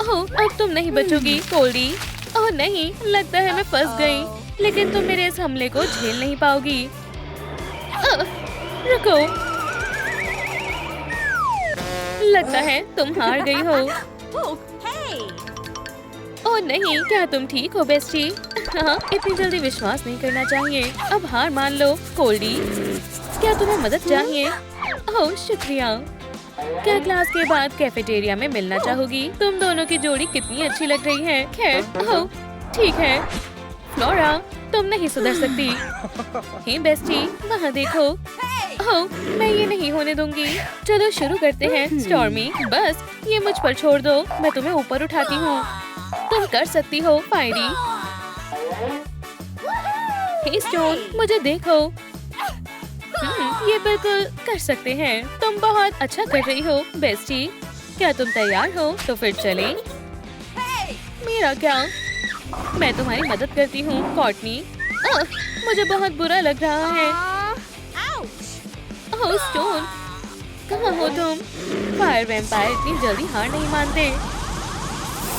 ओह, अब तुम नहीं बचोगी कोल्डी। ओह नहीं, लगता है मैं फंस गई। लेकिन तुम मेरे इस हमले को झेल नहीं पाओगी। रुको, लगता है तुम हार गई हो। ओह नहीं, क्या तुम ठीक हो बेस्टी? हाँ, इतनी जल्दी विश्वास नहीं करना चाहिए। अब हार मान लो कोल्डी। क्या तुम्हें मदद चाहिए? ओह शुक्रिया। क्या क्लास के बाद कैफेटेरिया में मिलना चाहोगी? तुम दोनों की जोड़ी कितनी अच्छी लग रही है। खैर, ओह ठीक है। फ्लोरा, तुम नहीं सुधर सकती। हे बेस्टी, वहाँ देखो। ओह, मैं ये नहीं होने दूंगी। चलो शुरू करते हैं स्टॉर्मी। बस ये मुझ पर छोड़ दो, मैं तुम्हें ऊपर उठाती हूँ। तुम कर सकती हो फायरी। हे स्टोन, मुझे देखो। ये बिल्कुल कर सकते हैं। तुम बहुत अच्छा कर रही हो बेस्टी। क्या तुम तैयार हो? तो फिर चलें। मेरा क्या? मैं तुम्हारी मदद करती हूँ कॉर्टनी। मुझे बहुत बुरा लग रहा है। ओह स्टोन, कहाँ हो तुम? फायर वैम्पायर इतनी जल्दी हार नहीं मानते।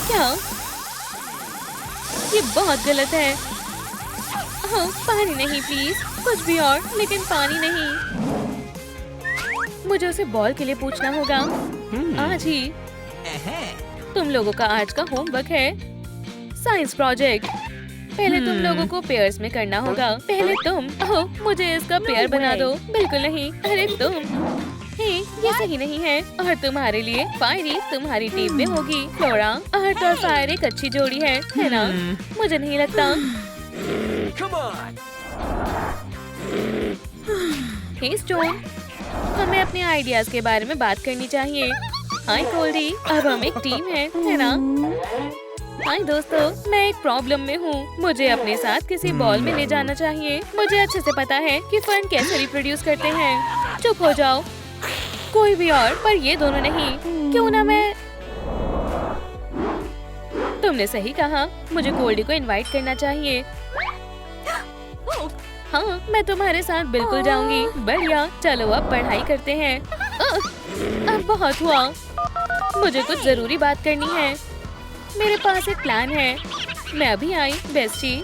क्या? ये बहुत गलत है। ओह, पानी नहीं प्लीज, कुछ भी और, लेकिन पानी नहीं। मुझे उसे बॉल के लिए पूछना होगा आज ही। तुम लोगों का आज का होमवर्क है साइंस प्रोजेक्ट। पहले तुम लोगों को पेयर्स में करना होगा। पहले तुम। ओह, मुझे इसका पेयर बना दो। बिल्कुल नहीं, अरे तुम। हे, ये सही नहीं है। और तुम्हारे लिए फायरी तुम्हारी टीम में होगी। फ्लोरा, अर्थ और फायर एक अच्छी जोड़ी है ना? मुझे नहीं लगता। हे स्टोन, हमें अपने आइडियाज के बारे में बात करनी चाहिए। हाय कोल्डी, अब हम एक टीम है ना? हाय दोस्तों, मैं एक प्रॉब्लम में हूँ। मुझे अपने साथ किसी बॉल में ले जाना चाहिए। मुझे अच्छे से पता है कि फन कैसे रिप्रोड्यूस करते हैं। चुप हो जाओ। कोई भी और, पर ये दोनों नहीं। क्यों ना मैं? तुमने सही कहा, मुझे कोल्डी को इनवाइट करना चाहिए। हाँ, मैं तुम्हारे साथ बिल्कुल जाऊंगी। बढ़िया, चलो अब पढ़ाई करते हैं। अब बहुत हुआ। मुझे कुछ जरूरी बात करनी है। मेरे पास एक प्लान है। मैं अभी आई बेस्टी।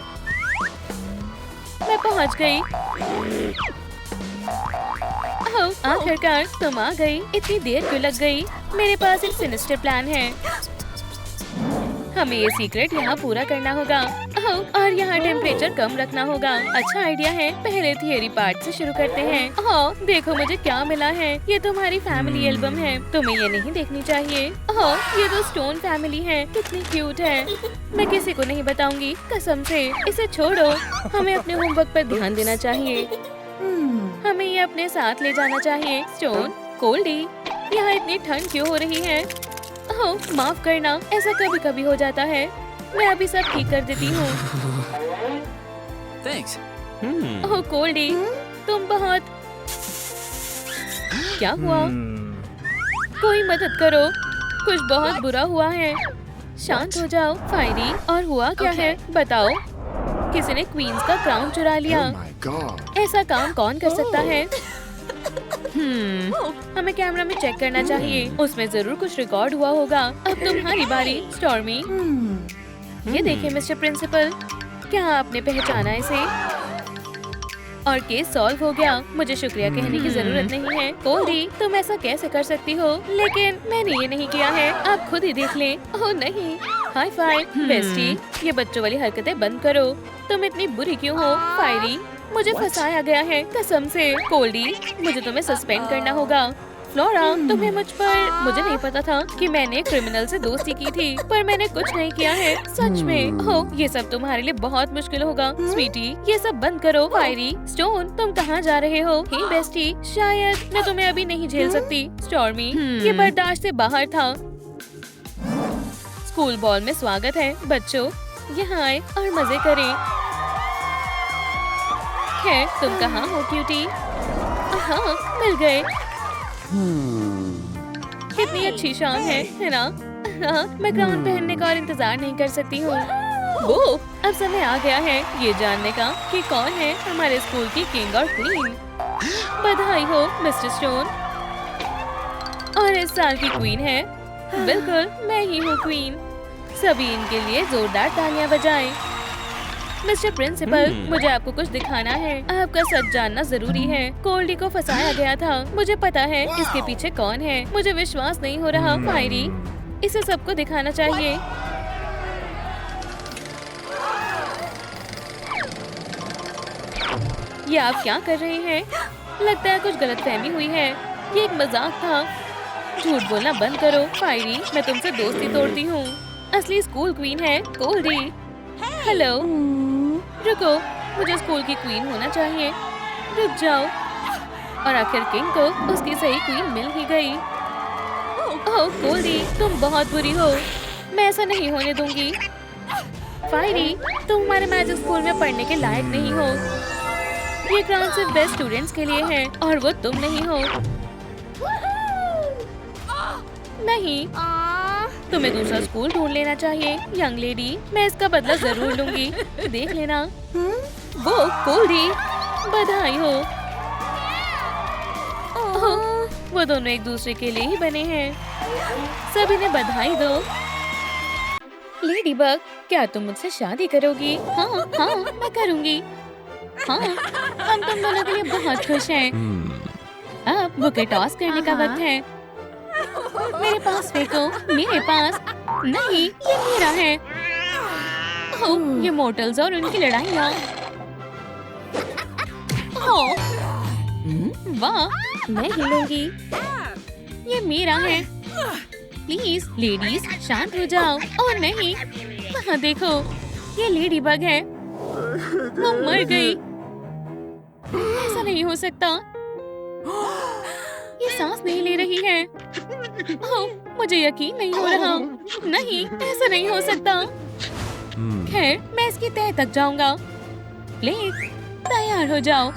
मैं पहुंच गई। ओह, आखिरकार तुम आ गई। इतनी देर क्यों लग गई? मेरे पास एक सिनिस्टर प्लान है। हमें ये सीक्रेट यहाँ पूरा करना होगा। ओह, और यहाँ टेम्परेचर कम रखना होगा। अच्छा आइडिया है। पहले थियरी पार्ट से शुरू करते हैं। ओह, देखो मुझे क्या मिला है। ये तुम्हारी फैमिली एल्बम है। तुम्हें ये नहीं देखनी चाहिए। ओह, ये तो स्टोन फैमिली है। कितनी क्यूट है। मैं किसी को नहीं बताऊंगी, कसम से। इसे छोड़ो। हमें अपने होमवर्क पर ध्यान देना चाहिए। हमें ये अपने साथ ले जाना चाहिए। स्टोन, कोल्डी, यहाँ इतनी ठंड क्यों हो रही है? ओह, माफ करना, ऐसा कभी कभी हो जाता है। मैं अभी सब ठीक कर देती हूँ। ओह कोल्डी, तुम बहुत। क्या हुआ? कोई मदद करो, कुछ बहुत बुरा हुआ है। शांत हो जाओ फायरी। और हुआ क्या है बताओ? किसी ने क्वींस का क्राउन चुरा लिया। God. ऐसा काम कौन कर सकता है? हमें कैमरा में चेक करना चाहिए। उसमें जरूर कुछ रिकॉर्ड हुआ होगा। अब तुम्हारी बारी, स्टॉर्मी। ये देखिए मिस्टर प्रिंसिपल, क्या आपने पहचाना इसे? और केस सॉल्व हो गया। मुझे शुक्रिया कहने की जरूरत नहीं है। कोल्डी, तुम ऐसा कैसे कर सकती हो? लेकिन मैंने ये नहीं किया है, आप खुद ही देख लें। ओह नहीं। हाई फाइव बेस्टी, ये बच्चों वाली हरकतें बंद करो। तुम इतनी बुरी क्यों हो? फायरी, मुझे फंसाया गया है कसम से। कोल्डी, मुझे तुम्हें सस्पेंड करना होगा। फ्लोरा, तुम्हें मुझे नहीं पता था कि मैंने क्रिमिनल से दोस्ती की थी, पर मैंने कुछ नहीं किया है सच में। ओह, ये सब तुम्हारे लिए बहुत मुश्किल होगा स्वीटी, ये सब बंद करो। फायरी, स्टोन, तुम कहाँ जा रहे हो? हे बेस्टी, शायद मैं तुम्हें अभी नहीं झेल सकती। स्टॉर्मी, ये बर्दाश्त से बाहर था। स्कूल बॉल में स्वागत है बच्चों, यहाँ आए और मजे करें। है, तुम कहाँ हो क्यूटी? हाँ, मिल गए। कितनी अच्छी शाम है ना? हाँ, मैं क्राउन पहनने का और इंतजार नहीं कर सकती हूँ। वो, अब समय आ गया है ये जानने का कि कौन है हमारे स्कूल की किंग और क्वीन। बधाई हो मिस्टर स्टोन। और इस साल की क्वीन है, बिल्कुल मैं ही हूँ क्वीन। सभी इनके लिए जोरदार तालियां बजाएं। मिस्टर प्रिंसिपल, मुझे आपको कुछ दिखाना है। आपका सच जानना जरूरी है। कोल्डी को फंसाया गया था, मुझे पता है इसके पीछे कौन है। मुझे विश्वास नहीं हो रहा। फायरी, इसे सबको दिखाना चाहिए। ये आप क्या कर रहे हैं? लगता है कुछ गलतफहमी हुई है। ये एक मजाक था। झूठ बोलना बंद करो। फायरी, मैं तुमसे दोस्ती तोड़ती हूँ। असली स्कूल क्वीन है कोल्डी। हेलो, रुको, मुझे स्कूल की क्वीन होना चाहिए। रुक जाओ। और आखिर किंग को उसकी सही क्वीन मिल ही गई। ओह कोल्डी, तुम बहुत बुरी हो। मैं ऐसा नहीं होने दूंगी। फायरी, तुम हमारे मैजिक स्कूल में पढ़ने के लायक नहीं हो। ये क्राउन सिर्फ बेस्ट स्टूडेंट्स के लिए है और वो तुम नहीं हो। नहीं, तुम्हें दूसरा स्कूल ढूंढ लेना चाहिए यंग लेडी। मैं इसका बदला जरूर लूंगी, देख लेना। वो कोल्डी, बधाई हो। ओह, वो दोनों एक दूसरे के लिए ही बने हैं। सभी ने बधाई दो। लेडी बग, क्या तुम मुझसे शादी करोगी? हाँ हाँ, मैं करूंगी। हाँ, हम तुम दोनों के लिए बहुत खुश हैं। अब बुके टॉस करने का वक्त है। मेरे पास फेंको। मेरे पास नहीं, ये मेरा है। ओह, ये मोर्टल्स और उनकी लड़ाइयाँ। ओह, वाह, मैं हिलूंगी। ये मेरा है। प्लीज लेडीज शांत हो जाओ। और नहीं, वहाँ देखो, ये लेडी बग है। वो मर गई। ऐसा नहीं हो सकता। ये सांस नहीं ले रही है। ओह, मुझे यकीन नहीं हो रहा। नहीं, ऐसा नहीं हो सकता। खैर, मैं इसकी तह तक जाऊंगा। प्लीज तैयार हो जाओ।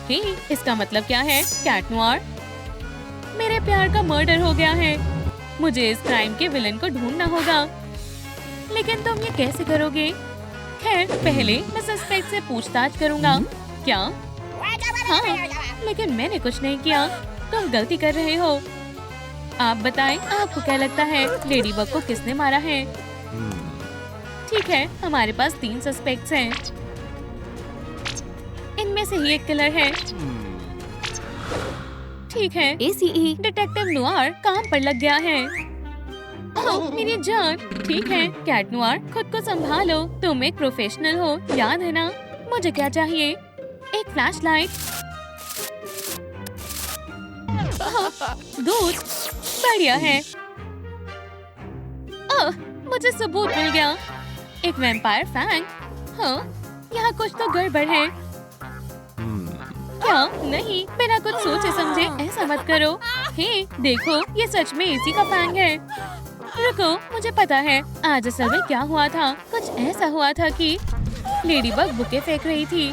हे, इसका मतलब क्या है? कैट नोयर, मेरे प्यार का मर्डर हो गया है। मुझे इस क्राइम के विलन को ढूंढना होगा। लेकिन तुम ये कैसे करोगे? खैर, पहले मैं सस्पेक्ट से पूछताछ करूंगा। क्या? हाँ, लेकिन मैंने कुछ नहीं किया। तुम गलती कर रहे हो। आप बताएं, आपको क्या लगता है लेडी बग को किसने मारा है? ठीक है, हमारे पास 3 सस्पेक्ट्स हैं। इनमें से ही एक किलर है। ठीक है, ACE डिटेक्टिव नोयर काम पर लग गया है। ओह, मेरी जान। ठीक है, कैट नोयर, खुद को संभालो। तुम एक प्रोफेशनल हो, याद है ना? मुझे क्या चाहिए? एक फ्लैशलाइट। दूध, बढ़िया है। ओह, मुझे सबूत मिल गया। एक वैम्पायर फैंग। हाँ, यहाँ कुछ तो गड़बड़ है। क्या? नहीं, बिना कुछ सोचे समझे ऐसा मत करो। हे, देखो, ये सच में इसी का फैंग है। रुको, मुझे पता है आज असल में क्या हुआ था। कुछ ऐसा हुआ था कि लेडी बग बुके फेंक रही थी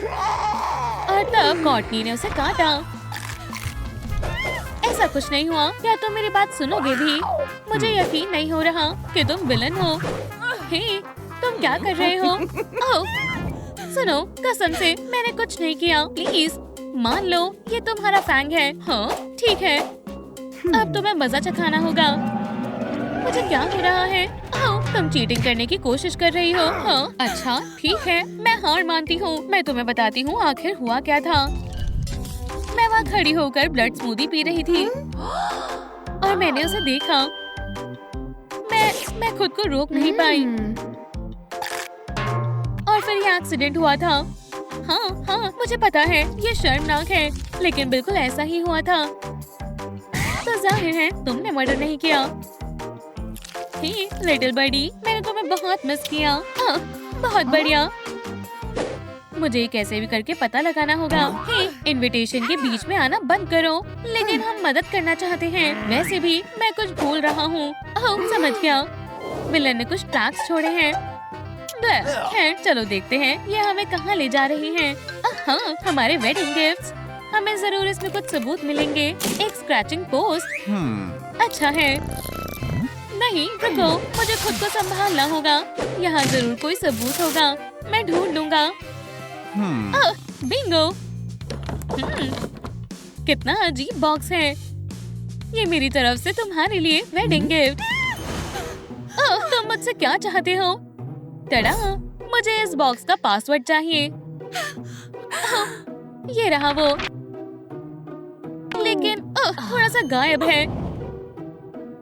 और तब कॉटनी ने उसे काटा। ऐसा ऐसा कुछ नहीं हुआ। क्या तुम मेरी बात सुनोगे भी? मुझे यकीन नहीं हो रहा कि तुम विलन हो। हे, तुम क्या कर रहे हो? ओह, सुनो, कसम से मैंने कुछ नहीं किया। प्लीज मान लो ये तुम्हारा फैंग है। हाँ ठीक है, अब तुम्हें मजा चखाना होगा। मुझे क्या हो रहा है? ओह, तुम चीटिंग करने की कोशिश कर रही हो। हाँ अच्छा ठीक है, मैं हार मानती हूँ। मैं तुम्हें बताती हूँ आखिर हुआ क्या था। मैं वहाँ खड़ी होकर ब्लड स्मूदी पी रही थी और मैंने उसे देखा। मैं खुद को रोक नहीं पाई और फिर ये एक्सीडेंट हुआ था। हाँ, मुझे पता है ये शर्मनाक है, लेकिन बिल्कुल ऐसा ही हुआ था। तो जाहिर है तुमने मर्डर नहीं किया। लिटिल बर्डी, मैंने तुम्हें बहुत मिस किया। बहुत बढ़िया। मुझे कैसे भी करके पता लगाना होगा। इनविटेशन के बीच में आना बंद करो। लेकिन हम मदद करना चाहते हैं। वैसे भी मैं कुछ भूल रहा हूँ। समझ गया, विलन ने कुछ ट्रैक्स छोड़े हैं। खैर चलो देखते हैं ये हमें कहाँ ले जा रही हैं। हाँ, हमारे वेडिंग गिफ्ट्स। हमें जरूर इसमें कुछ सबूत मिलेंगे। एक स्क्रैचिंग पोस्ट अच्छा है। नहीं रुको, मुझे खुद को संभालना होगा। यहाँ जरूर कोई सबूत होगा, मैं ढूंढ लूंगा। बिंगो। कितना अजीब बॉक्स है। ये मेरी तरफ से तुम्हारे लिए वेडिंग गिफ्ट। तुम मुझसे क्या चाहते हो? टड़ा, मुझे इस बॉक्स का पासवर्ड चाहिए। ये रहा वो, लेकिन थोड़ा सा गायब है।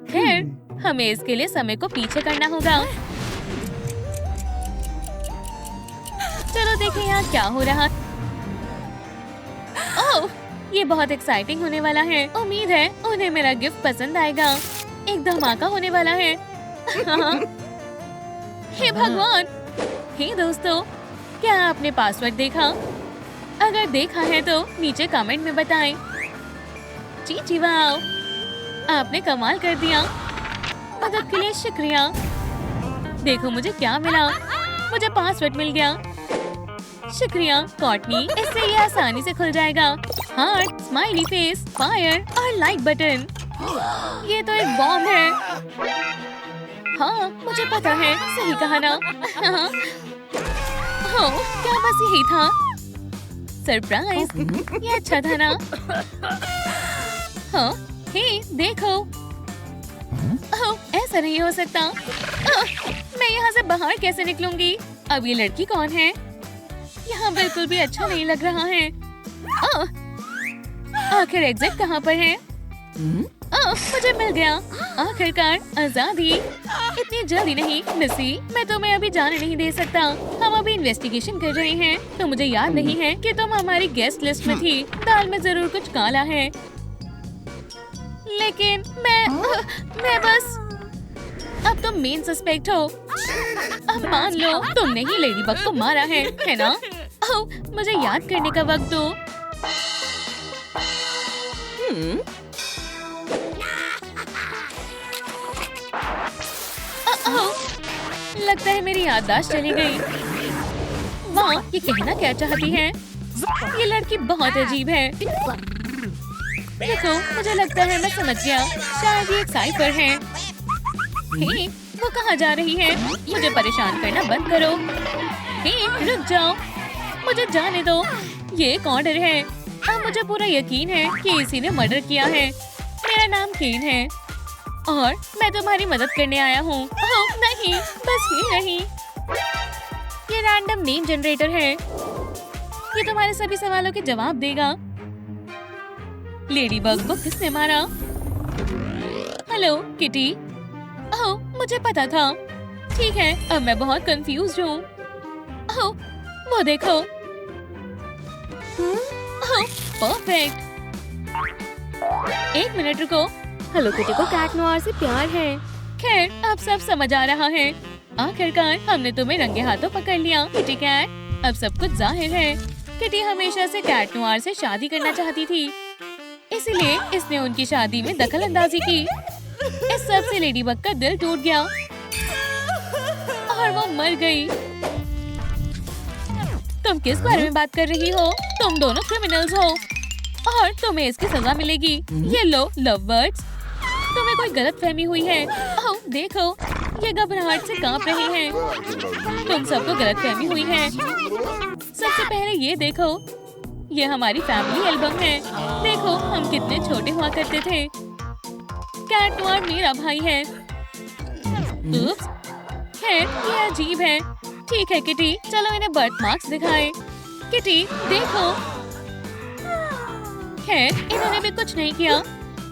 खैर, हमें इसके लिए समय को पीछे करना होगा। चलो देखें यहाँ क्या हो रहा है। ओह, ये बहुत एक्साइटिंग होने वाला है। उम्मीद है उन्हें मेरा गिफ्ट पसंद आएगा। एक धमाका होने वाला है। हे भगवान! हे दोस्तों, क्या आपने पासवर्ड देखा? अगर देखा है तो नीचे कमेंट में बताएं। जी वाओ, आपने कमाल कर दिया। मदद के लिए शुक्रिया। देखो मुझे क्या मिला। मुझे पासवर्ड मिल गया। शुक्रिया कॉटनी, इससे ये आसानी से खुल जाएगा। हार्ट, स्माइली फेस, फायर और लाइक बटन। ये तो एक बॉम्ब है। हाँ, मुझे पता है, सही कहा ना। हाँ, क्या बस यही था? सरप्राइज, ये अच्छा था ना? हाँ, हे देखो। ऐसा नहीं हो सकता। मैं यहाँ से बाहर कैसे निकलूंगी? अब ये लड़की कौन है? यहाँ बिल्कुल भी अच्छा नहीं लग रहा है। आखिर एग्जिट कहाँ पर है? मुझे मिल गया। आखिरकार आजादी। इतनी जल्दी नहीं मिसी, मैं तुम्हें अभी जाने नहीं दे सकता। हम अभी इन्वेस्टिगेशन कर रहे हैं। तो मुझे याद नहीं है कि तुम हमारी गेस्ट लिस्ट में थी। दाल में जरूर कुछ काला है, लेकिन मैं बस। अब तुम मेन सस्पेक्ट हो। अब मान लो तुमने ही लेडी बग को मारा है ना? मुझे याद करने का वक्त दो। लगता है मेरी याददाश्त चली गई। वाह, ये कहना क्या चाहती है? ये लड़की बहुत अजीब है। देखो, मुझे लगता है मैं समझ गया। शायद ये एक साइफर है। हे, वो कहाँ जा रही है? मुझे परेशान करना बंद करो। हे, रुक जाओ, मुझे जाने दो। ये एक ऑर्डर है। अब मुझे पूरा यकीन है कि इसी ने मर्डर किया है। मेरा नाम केन है और मैं तुम्हारी मदद करने आया हूँ। नहीं, बस ये नहीं। ये रैंडम नेम जनरेटर है। ये तुम्हारे सभी सवालों के जवाब देगा। लेडी बग को किसने मारा? Hello kitty. ओह, मुझे पता था। ठीक है, अब मैं बहुत कंफ्यूज हूँ। ओह, वो देखो। ओह, परफेक्ट। एक मिनट रुको। हेलो किटी को कैट नोयर से प्यार है। खैर, अब सब समझ आ रहा है। आखिरकार हमने तुम्हें रंगे हाथों पकड़ लिया किटी कैट। अब सब कुछ जाहिर है। किटी हमेशा से कैट नोयर से शादी करना चाहती थी, इसलिए इसने उनकी शादी में दखल अंदाजी की। इस सब से लेडी बग का दिल टूट गया और वो मर गई। तुम किस बारे में बात कर रही हो? तुम दोनों क्रिमिनल्स हो और तुम्हें इसकी सजा मिलेगी। ये लो लव बर्ड्स। तुम्हें कोई गलतफहमी हुई है। ओह देखो, ये घबराहट से कांप रहे हैं। तुम सबको गलतफहमी हुई है। सबसे पहले ये देखो, ये हमारी फैमिली एल्बम है। देखो हम कितने छोटे हुआ करते थे। कैट नोयर मेरा भाई है। उप्स, खैर ये अजीब है। ठीक है किटी, चलो इन्हें बर्थ मार्क्स दिखाएं। किटी देखो। खैर इन्होंने भी कुछ नहीं किया।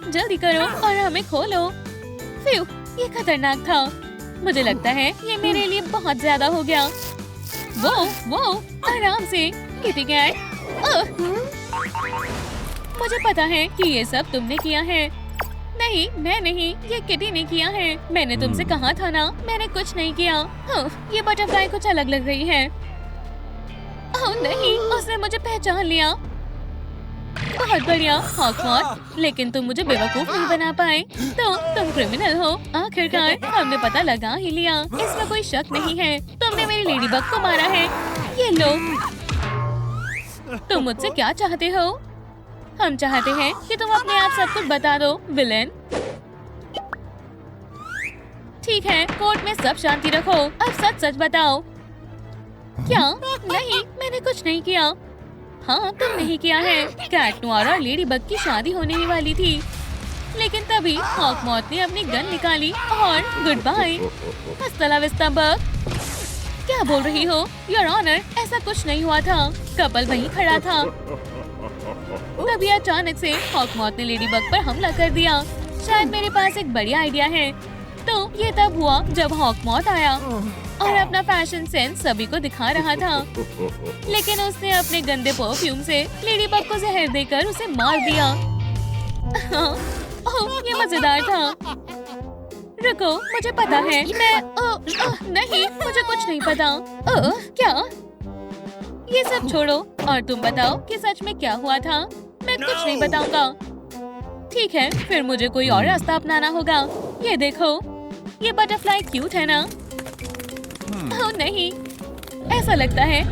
जल्दी करो और हमें खोलो। फ्यू, ये खतरनाक था। मुझे लगता है ये मेरे लिए बहुत ज्यादा हो गया। वो आराम से किटी कैट। मुझे पता है कि ये सब तुमने किया है। नहीं मैं नहीं, ये किटी ने किया है। मैंने तुमसे कहा था ना, मैंने कुछ नहीं किया। ये बटरफ्लाई कुछ अलग लग रही है। ओह नहीं, उसने मुझे पहचान लिया। बहुत बढ़िया हॉकमॉथ, लेकिन तुम मुझे बेवकूफ नहीं बना पाए। तो तुम क्रिमिनल हो। आखिरकार हमने पता लगा ही लिया। इसमें कोई शक नहीं है, तुमने मेरी लेडीबग को मारा है। ये लो। तुम मुझसे क्या चाहते हो? हम चाहते हैं कि तुम अपने आप सब कुछ बता दो विलेन। ठीक है, कोर्ट में सब शांति रखो। अब सच सच बताओ। क्या? नहीं, मैंने कुछ नहीं किया। हाँ तुम नहीं किया है। कैट नोयर और लेडी बग की शादी होने ही वाली थी, लेकिन तभी हॉकमॉथ ने अपनी गन निकाली और गुड बाय। हस्ता ला विस्ता बग। क्या बोल रही हो योर ऑनर? ऐसा कुछ नहीं हुआ था। कपल वहीं खड़ा था। तभी अचानक से हॉकमॉथ ने लेडी बग पर हमला कर दिया। शायद मेरे पास एक बढ़िया आइडिया है। तो ये तब हुआ जब हॉकमॉथ आया और अपना फैशन सेंस सभी को दिखा रहा था, लेकिन उसने अपने गंदे परफ्यूम से लेडी बग को जहर देकर उसे मार दिया। ओह, ये मजेदार था। रुको, मुझे पता है। मैं नहीं, मुझे कुछ नहीं पता। क्या? ये सब छोड़ो और तुम बताओ कि सच में क्या हुआ था। मैं कुछ नहीं बताऊंगा। ठीक है, फिर मुझे कोई और रास्ता अपनाना होगा। ये देखो, ये बटरफ्लाई क्यूट है ना? ओह नहीं, ऐसा लगता है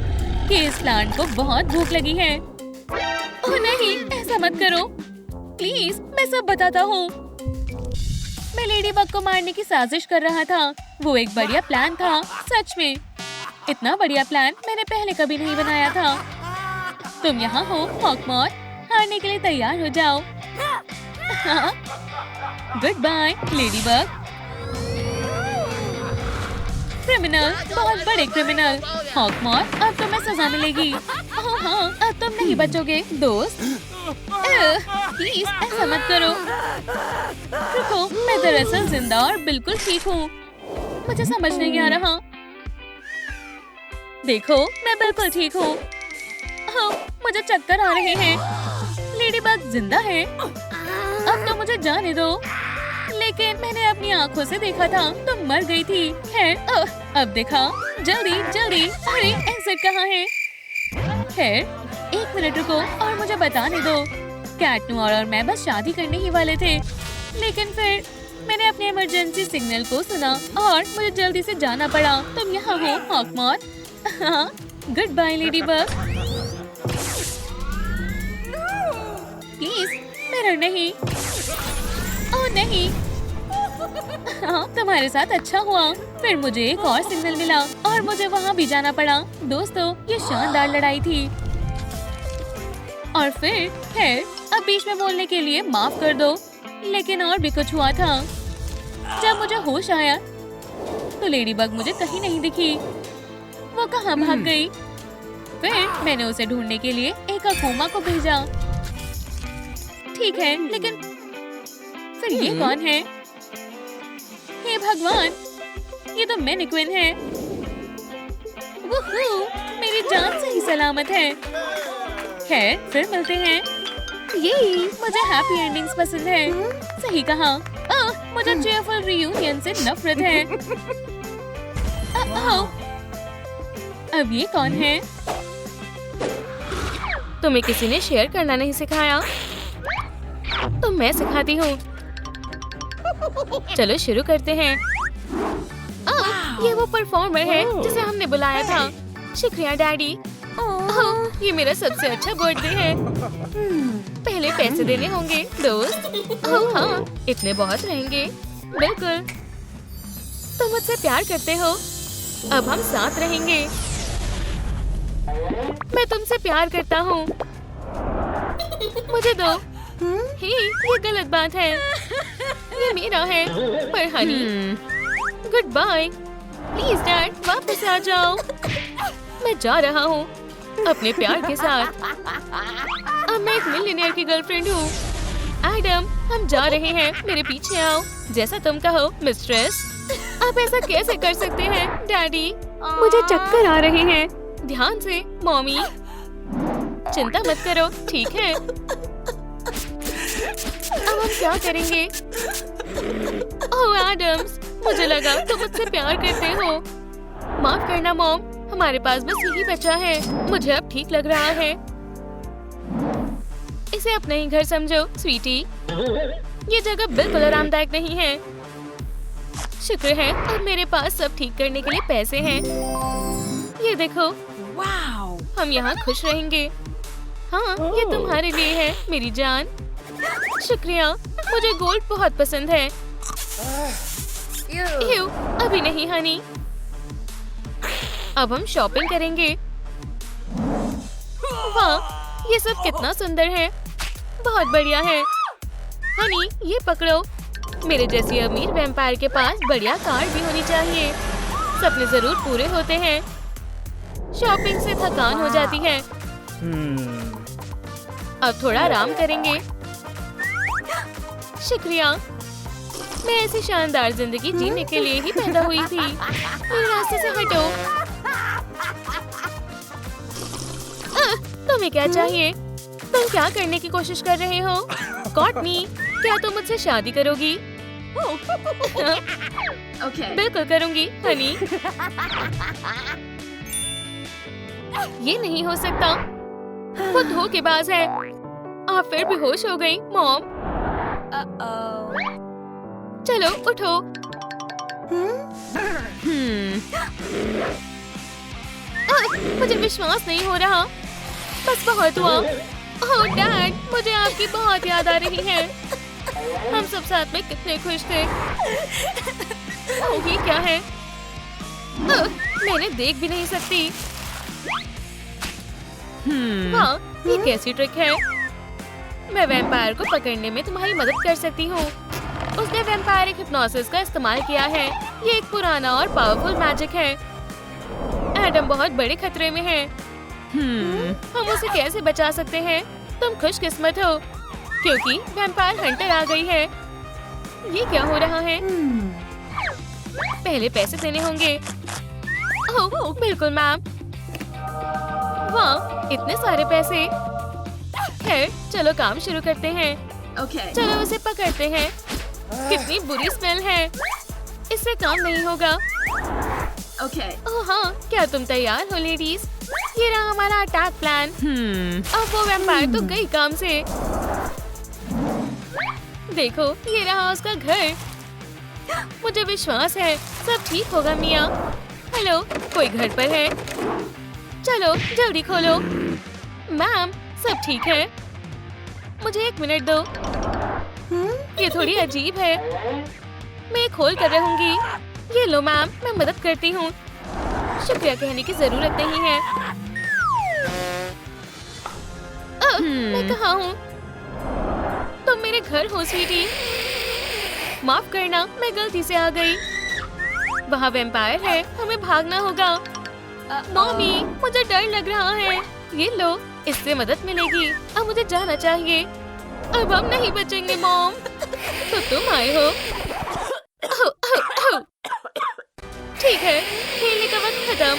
कि इस प्लांट को बहुत भूख लगी है। ओह नहीं, ऐसा मत करो प्लीज, मैं सब बताता हूँ। मैं लेडी बग को मारने की साजिश कर रहा था। वो एक बढ़िया प्लान था, सच में। इतना बढ़िया प्लान मैंने पहले कभी नहीं बनाया था। तुम यहाँ हो हॉकमॉथ, हारने के लिए तैयार हो जाओ। हाँ, goodbye ladybug. Criminal, बहुत बड़े क्रिमिनल। हॉकमॉथ, अब तुम्हें सजा मिलेगी। ओह हाँ, अब तुम नहीं बचोगे दोस्त। प्लीज ऐसा मत करो। रुको, मैं दरअसल जिंदा और बिल्कुल ठीक हूँ। मुझे समझ नहीं आ रहा। देखो, मैं बिल्कुल ठीक हूँ। मुझे चक्कर आ रहे हैं। लेडीबग जिंदा है। अब तो मुझे जाने दो। लेकिन मैंने अपनी आंखों से देखा था, तुम मर गई थी। खैर, अब देखा। जल्दी जल्दी। अरे एग्जिट कहाँ है? खैर, एक मिनट रुको और मुझे बताने दो। कैट नोयर और मैं बस शादी करने ही वाले थे, लेकिन फिर मैंने अपने इमरजेंसी सिग्नल को सुना और मुझे जल्दी से जाना पड़ा। तुम यहाँ हो हॉकमॉथ। हाँ, goodbye ladybug. Please mirror नहीं। ओह नहीं। हाँ, तुम्हारे साथ अच्छा हुआ। फिर मुझे एक और सिग्नल मिला और मुझे वहाँ भी जाना पड़ा। दोस्तों, ये शानदार लड़ाई थी। और फिर खैर, अब बीच में बोलने के लिए माफ कर दो, लेकिन और भी कुछ हुआ था। जब मुझे होश आया तो लेडी बग मुझे कहीं नहीं दिखी। वो कहाँ भाग गई? फिर मैंने उसे ढूंढने के लिए एक अकूमा को भेजा। ठीक है, लेकिन फिर ये कौन है? हे भगवान, ये तो मैनिक्विन है। वुहू, मेरी जान सही सलामत है। खैर, फिर मिलते हैं। यही, मुझे हैप्पी एंडिंग्स पसंद है। सही कहा। मुझे चीयरफुल रियूनियन से नफरत है। अब ये कौन है? तुम्हें किसी ने शेयर करना नहीं सिखाया, तो मैं सिखाती हूँ। चलो शुरू करते हैं। ये वो परफॉर्मर है जिसे हमने बुलाया था। शुक्रिया डैडी। ये मेरा सबसे अच्छा बर्थडे है। पहले पैसे देने होंगे दोस्त। ओह हाँ, इतने बहुत रहेंगे। बिल्कुल, तुम मुझसे प्यार करते हो, अब हम साथ रहेंगे। मैं तुमसे प्यार करता हूँ, मुझे दो। हे, ये गलत बात है, ये मेरा है। पर honey, goodbye. Please dad, वापस आ जाओ। मैं जा रहा हूँ अपने प्यार के साथ। अब मैं एक मिलियनेयर की गर्लफ्रेंड हूँ। एडम, हम जा रहे हैं, मेरे पीछे आओ। जैसा तुम कहो मिस्ट्रेस। आप ऐसा कैसे कर सकते हैं डैडी? मुझे चक्कर आ रहे हैं। ध्यान से मॉमी। चिंता मत करो, ठीक है। अब हम क्या करेंगे? ओह एडम्स, मुझे लगा तुम मुझसे प्यार करते हो। माफ करना मॉम, हमारे पास बस यही बचा है। मुझे अब ठीक लग रहा है। इसे अपना ही घर समझो स्वीटी। ये जगह बिल्कुल आरामदायक नहीं है। शुक्र है अब मेरे पास सब ठीक करने के लिए पैसे हैं। ये देखो, वाओ, हम यहाँ खुश रहेंगे। हाँ, ये तुम्हारे लिए है मेरी जान। शुक्रिया, मुझे गोल्ड बहुत पसंद है। यूं, अभी नहीं हनी। अब हम शॉपिंग करेंगे। वाह, ये सब कितना सुंदर है। बहुत बढ़िया है। हनी, ये पकड़ो। मेरे जैसी अमीर वैम्पायर के पास बढ़िया कार भी होनी चाहिए। सपने जरूर पूरे होते हैं। शॉपिंग से थकान हो जाती है। अब थोड़ा आराम करेंगे। शुक्रिया, मैं ऐसी शानदार जिंदगी जीने के लिए ही पैदा हुई थी। मेरे रास्ते से हटो। तुम्हें क्या चाहिए? तुम क्या करने की कोशिश कर रहे हो? कॉटनी, क्या तुम मुझसे शादी करोगी? बिल्कुल करूंगी हनी। ये नहीं हो सकता, वो धोखेबाज है। आप फिर भी होश हो गई मॉम। चलो उठो। मुझे विश्वास नहीं हो रहा। बस बहुत हुआ। ओह डैड, मुझे आपकी बहुत याद आ रही है। हम सब साथ में कितने खुश थे। ओह, ये क्या है? मैंने देख भी नहीं सकती। वाह, ये कैसी ट्रिक है? मैं वैम्पायर को पकड़ने में तुम्हारी मदद कर सकती हूँ। उसने वैम्पायरिक हिप्नोसिस का इस्तेमाल किया है। ये एक पुराना और पावरफुल मैजिक है। एडम बहुत बड़े खतरे में है। हम उसे कैसे बचा सकते हैं? तुम खुशकिस्मत हो, क्योंकि वैम्पायर हंटर आ गई है। ये क्या हो रहा है? पहले पैसे देने होंगे। ओह, बिल्कुल मैम। वाह, इतने सारे पैसे। खैर, चलो काम शुरू करते हैं। चलो उसे पकड़ते हैं। कितनी बुरी स्मेल है। इससे काम नहीं होगा। ओह हाँ, क्या तुम तैयार हो लेडीज? ये रहा हमारा अटैक प्लान। अब वो वैम्पायर तो गई काम से। देखो, ये रहा उसका घर। मुझे विश्वास है सब ठीक होगा मिया। हेलो, कोई घर पर है? चलो जल्दी खोलो। मैम, सब ठीक है? मुझे 1 मिनट दो। ये थोड़ी अजीब है। मैं खोल कर रहूंगी। ये लो मैम, मैं मदद करती हूँ। शुक्रिया कहने की जरूरत नहीं है। मैं कहाँ हूँ? तुम मेरे घर हो स्वीटी। माफ करना, मैं गलती से आ गई। वहाँ वैम्पायर है, हमें भागना होगा। मॉमी, मुझे डर लग रहा है। ये लो, इससे मदद मिलेगी। अब मुझे जाना चाहिए। अब हम नहीं बचेंगे मॉम। तो तुम आए हो। ठीक है, खेलने का वक्त खत्म।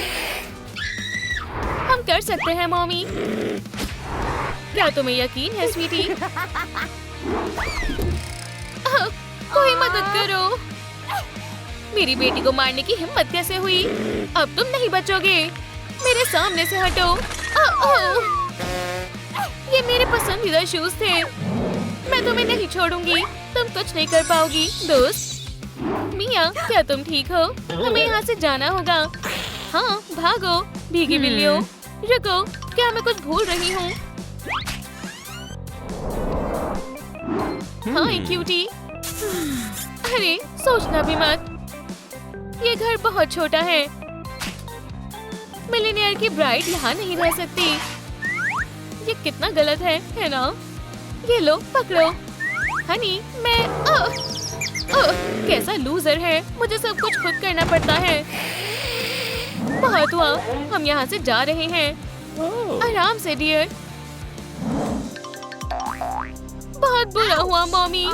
हम कर सकते हैं मॉमी। क्या तुम्हें यकीन है स्वीटी? कोई मदद करो। मेरी बेटी को मारने की हिम्मत कैसे हुई? अब तुम नहीं बचोगे। मेरे सामने से हटो। ये मेरे पसंदीदा शूज थे। मैं तुम्हें नहीं छोड़ूंगी। तुम कुछ नहीं कर पाओगी दोस्त। मिया, क्या तुम ठीक हो? हमें यहाँ से जाना होगा। हाँ, भागो भीगी बिल्लियों। रुको, क्या मैं कुछ भूल रही हूँ? हाँ क्यूटी। अरे सोचना भी मत, ये घर बहुत छोटा है। मिलीनियर की ब्राइड यहाँ नहीं रह सकती। ये कितना गलत है ना? ये लो पकड़ो। हनी मैं कैसा लूजर है, मुझे सब कुछ खुद करना पड़ता है। बहुत हुआ, हम यहाँ से जा रहे हैं। आराम से डियर। बहुत बुरा हुआ मॉमी।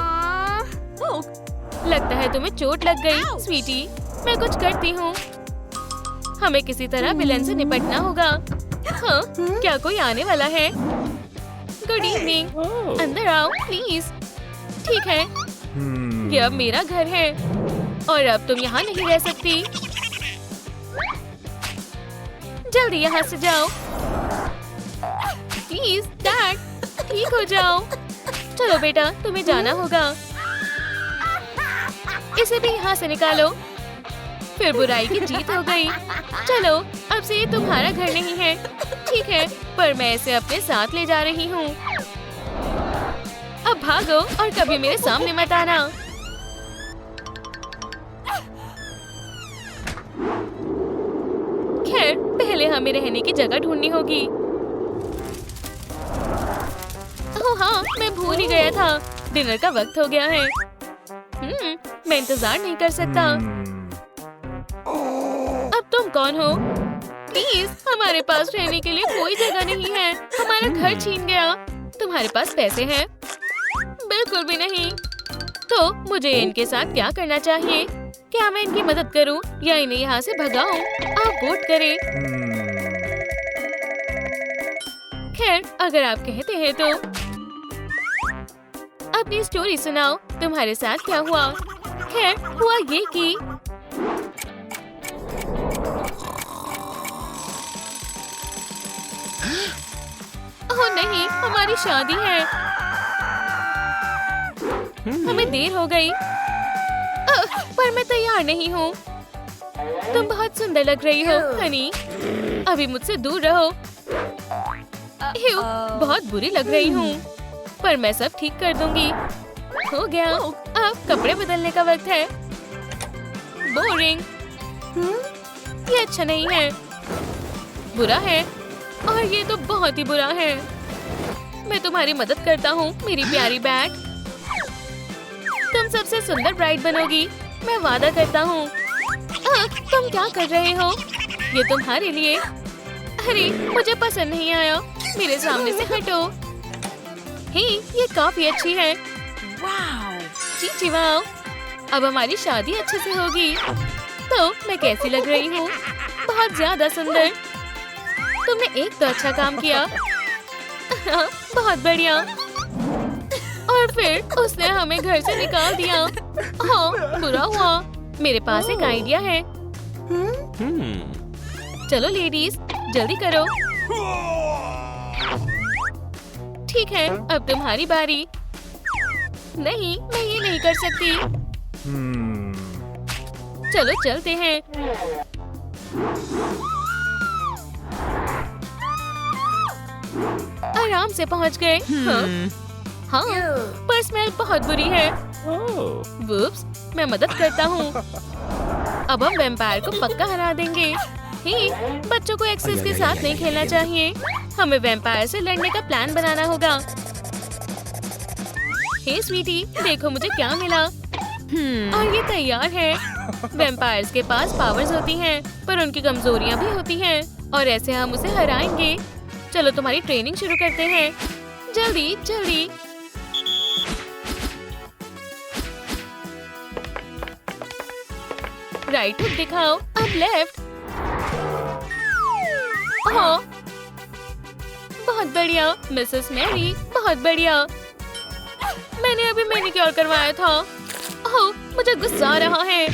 लगता है तुम्हें चोट लग गई स्वीटी। मैं कुछ करती हूँ। हमें किसी तरह विलेन से निपटना होगा। हाँ, क्या कोई आने वाला है? गुड इवनिंग, अंदर आओ प्लीज। ठीक है, ये अब मेरा घर है और अब तुम यहाँ नहीं रह सकती। जल्दी यहाँ से जाओ प्लीज। डैड ठीक हो जाओ। चलो बेटा, तुम्हें जाना होगा। इसे भी यहाँ से निकालो। फिर बुराई की जीत हो गई। चलो, अब से ये तुम्हारा घर नहीं है, ठीक है? पर मैं इसे अपने साथ ले जा रही हूँ। अब भागो और कभी मेरे सामने मत आना। खैर, पहले हमें रहने की जगह ढूंढनी होगी। ओह हाँ, मैं भूल ही गया था। डिनर का वक्त हो गया है। मैं इंतजार नहीं कर सकता। अब तुम कौन हो? प्लीज, हमारे पास रहने के लिए कोई जगह नहीं है। हमारा घर छीन गया। तुम्हारे पास पैसे हैं? बिल्कुल भी नहीं। तो मुझे इनके साथ क्या करना चाहिए? क्या मैं इनकी मदद करूं या इन्हें यहाँ से भगाऊं? आप वोट करें। खैर, अगर आप कहते हैं तो। अपनी स्टोरी सुनाओ, तुम्हारे साथ क्या हुआ? खैर, हुआ ये कि ओह नहीं, हमारी शादी है। हमें देर हो गई। पर मैं तैयार नहीं हूँ। तुम बहुत सुंदर लग रही हो हनी। अभी मुझसे दूर रहो। बहुत बुरी लग रही हूँ, पर मैं सब ठीक कर दूंगी। हो गया। अब कपड़े बदलने का वक्त है। बोरिंग। ये अच्छा नहीं है, बुरा है, और ये तो बहुत ही बुरा है। मैं तुम्हारी मदद करता हूँ मेरी प्यारी बैग। तुम सबसे सुंदर ब्राइड बनोगी, मैं वादा करता हूँ। तुम क्या कर रहे हो? ये तुम्हारे लिए। अरे, मुझे पसंद नहीं आया। मेरे सामने से हटो। हे, ये काफी अच्छी है। जी वाह, अब हमारी शादी अच्छे से होगी। तो मैं कैसी लग रही हूँ? बहुत ज्यादा सुंदर। तुमने एक तो अच्छा काम किया। बहुत बढ़िया। और फिर उसने हमें घर से निकाल दिया। हाँ, बुरा हुआ। मेरे पास एक आइडिया है। चलो लेडीज, जल्दी करो। ठीक है, अब तुम्हारी बारी। नहीं, मैं ये नहीं कर सकती। चलो चलते हैं। आराम से पहुंच गए। हाँ, पर स्मेल बहुत बुरी है। वुप्स, मैं मदद करता हूँ। अब हम वैम्पायर को पक्का हरा देंगे। बच्चों को एक्सेस के साथ नहीं खेलना चाहिए। हमें वैम्पायर से लड़ने का प्लान बनाना होगा। हे स्वीटी, देखो मुझे क्या मिला। और ये तैयार है। वैम्पायर्स के पास पावर्स होती हैं, पर उनकी कमजोरियां भी होती हैं, और ऐसे हम उसे हराएंगे। चलो तुम्हारी ट्रेनिंग शुरू करते हैं। जल्दी जल्दी। राइट हुक दिखाओ, अब लेफ्ट। हाँ, बहुत बढ़िया मिसेस मैरी, बहुत बढ़िया। मैंने अभी मैनिक्योर करवाया था। ओह, मुझे गुस्सा आ रहा है।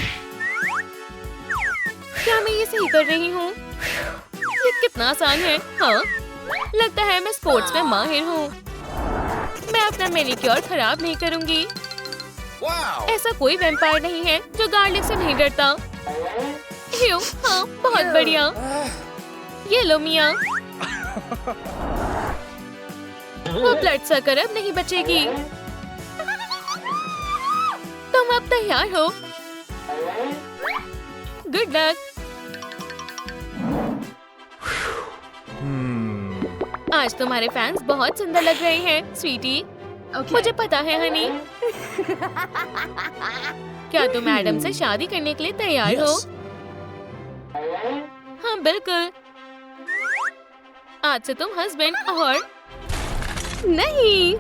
क्या मैं ये सही कर रही हूँ? ये कितना आसान है। हाँ, लगता है मैं स्पोर्ट्स में माहिर हूँ। मैं अपना मैनिक्योर खराब नहीं करूँगी। ऐसा कोई वैम्पायर नहीं है जो गार्लिक से नहीं डरता। हाँ, बहुत बढ़िया। ये लो मिया। वो ब्लड सकर अब नहीं बचेगी। तुम अब तैयार हो। Good luck. आज तुम्हारे फैंस बहुत सुंदर लग रहे हैं स्वीटी। मुझे पता है हनी। क्या तुम मैडम से शादी करने के लिए तैयार हो? हाँ बिल्कुल। आज से तुम हस्बैंड और नहीं।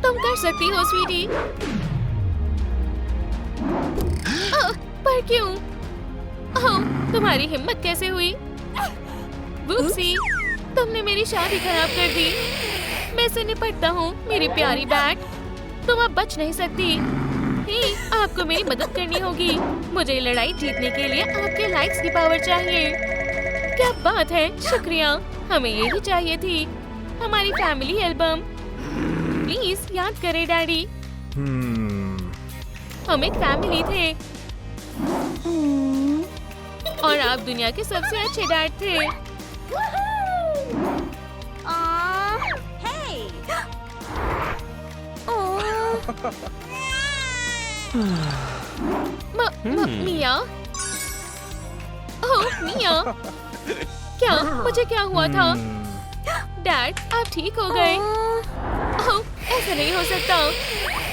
तुम कर सकती हो स्वीटी। पर क्यों? तुम्हारी हिम्मत कैसे हुई? वुप्सी, तुमने मेरी शादी खराब कर दी। मैं इससे निपटता हूँ मेरी प्यारी बैट। तुम अब बच नहीं सकती। ही, आपको मेरी मदद करनी होगी। मुझे लड़ाई जीतने के लिए आपके लाइक्स की पावर चाहिए। क्या बात है, शुक्रिया। हमें यही चाहिए थी, हमारी फैमिली एल्बम। प्लीज याद करें डैडी। हम एक फैमिली थे और आप दुनिया के सबसे अच्छे डैड थे। मिया, ओह मिया, क्या मुझे क्या हुआ था? डैड, आप ठीक हो गए? ओह, ऐसा नहीं हो सकता।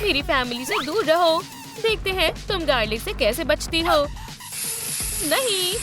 मेरी फैमिली से दूर रहो। देखते हैं तुम गार्लिक से कैसे बचती हो। नहीं।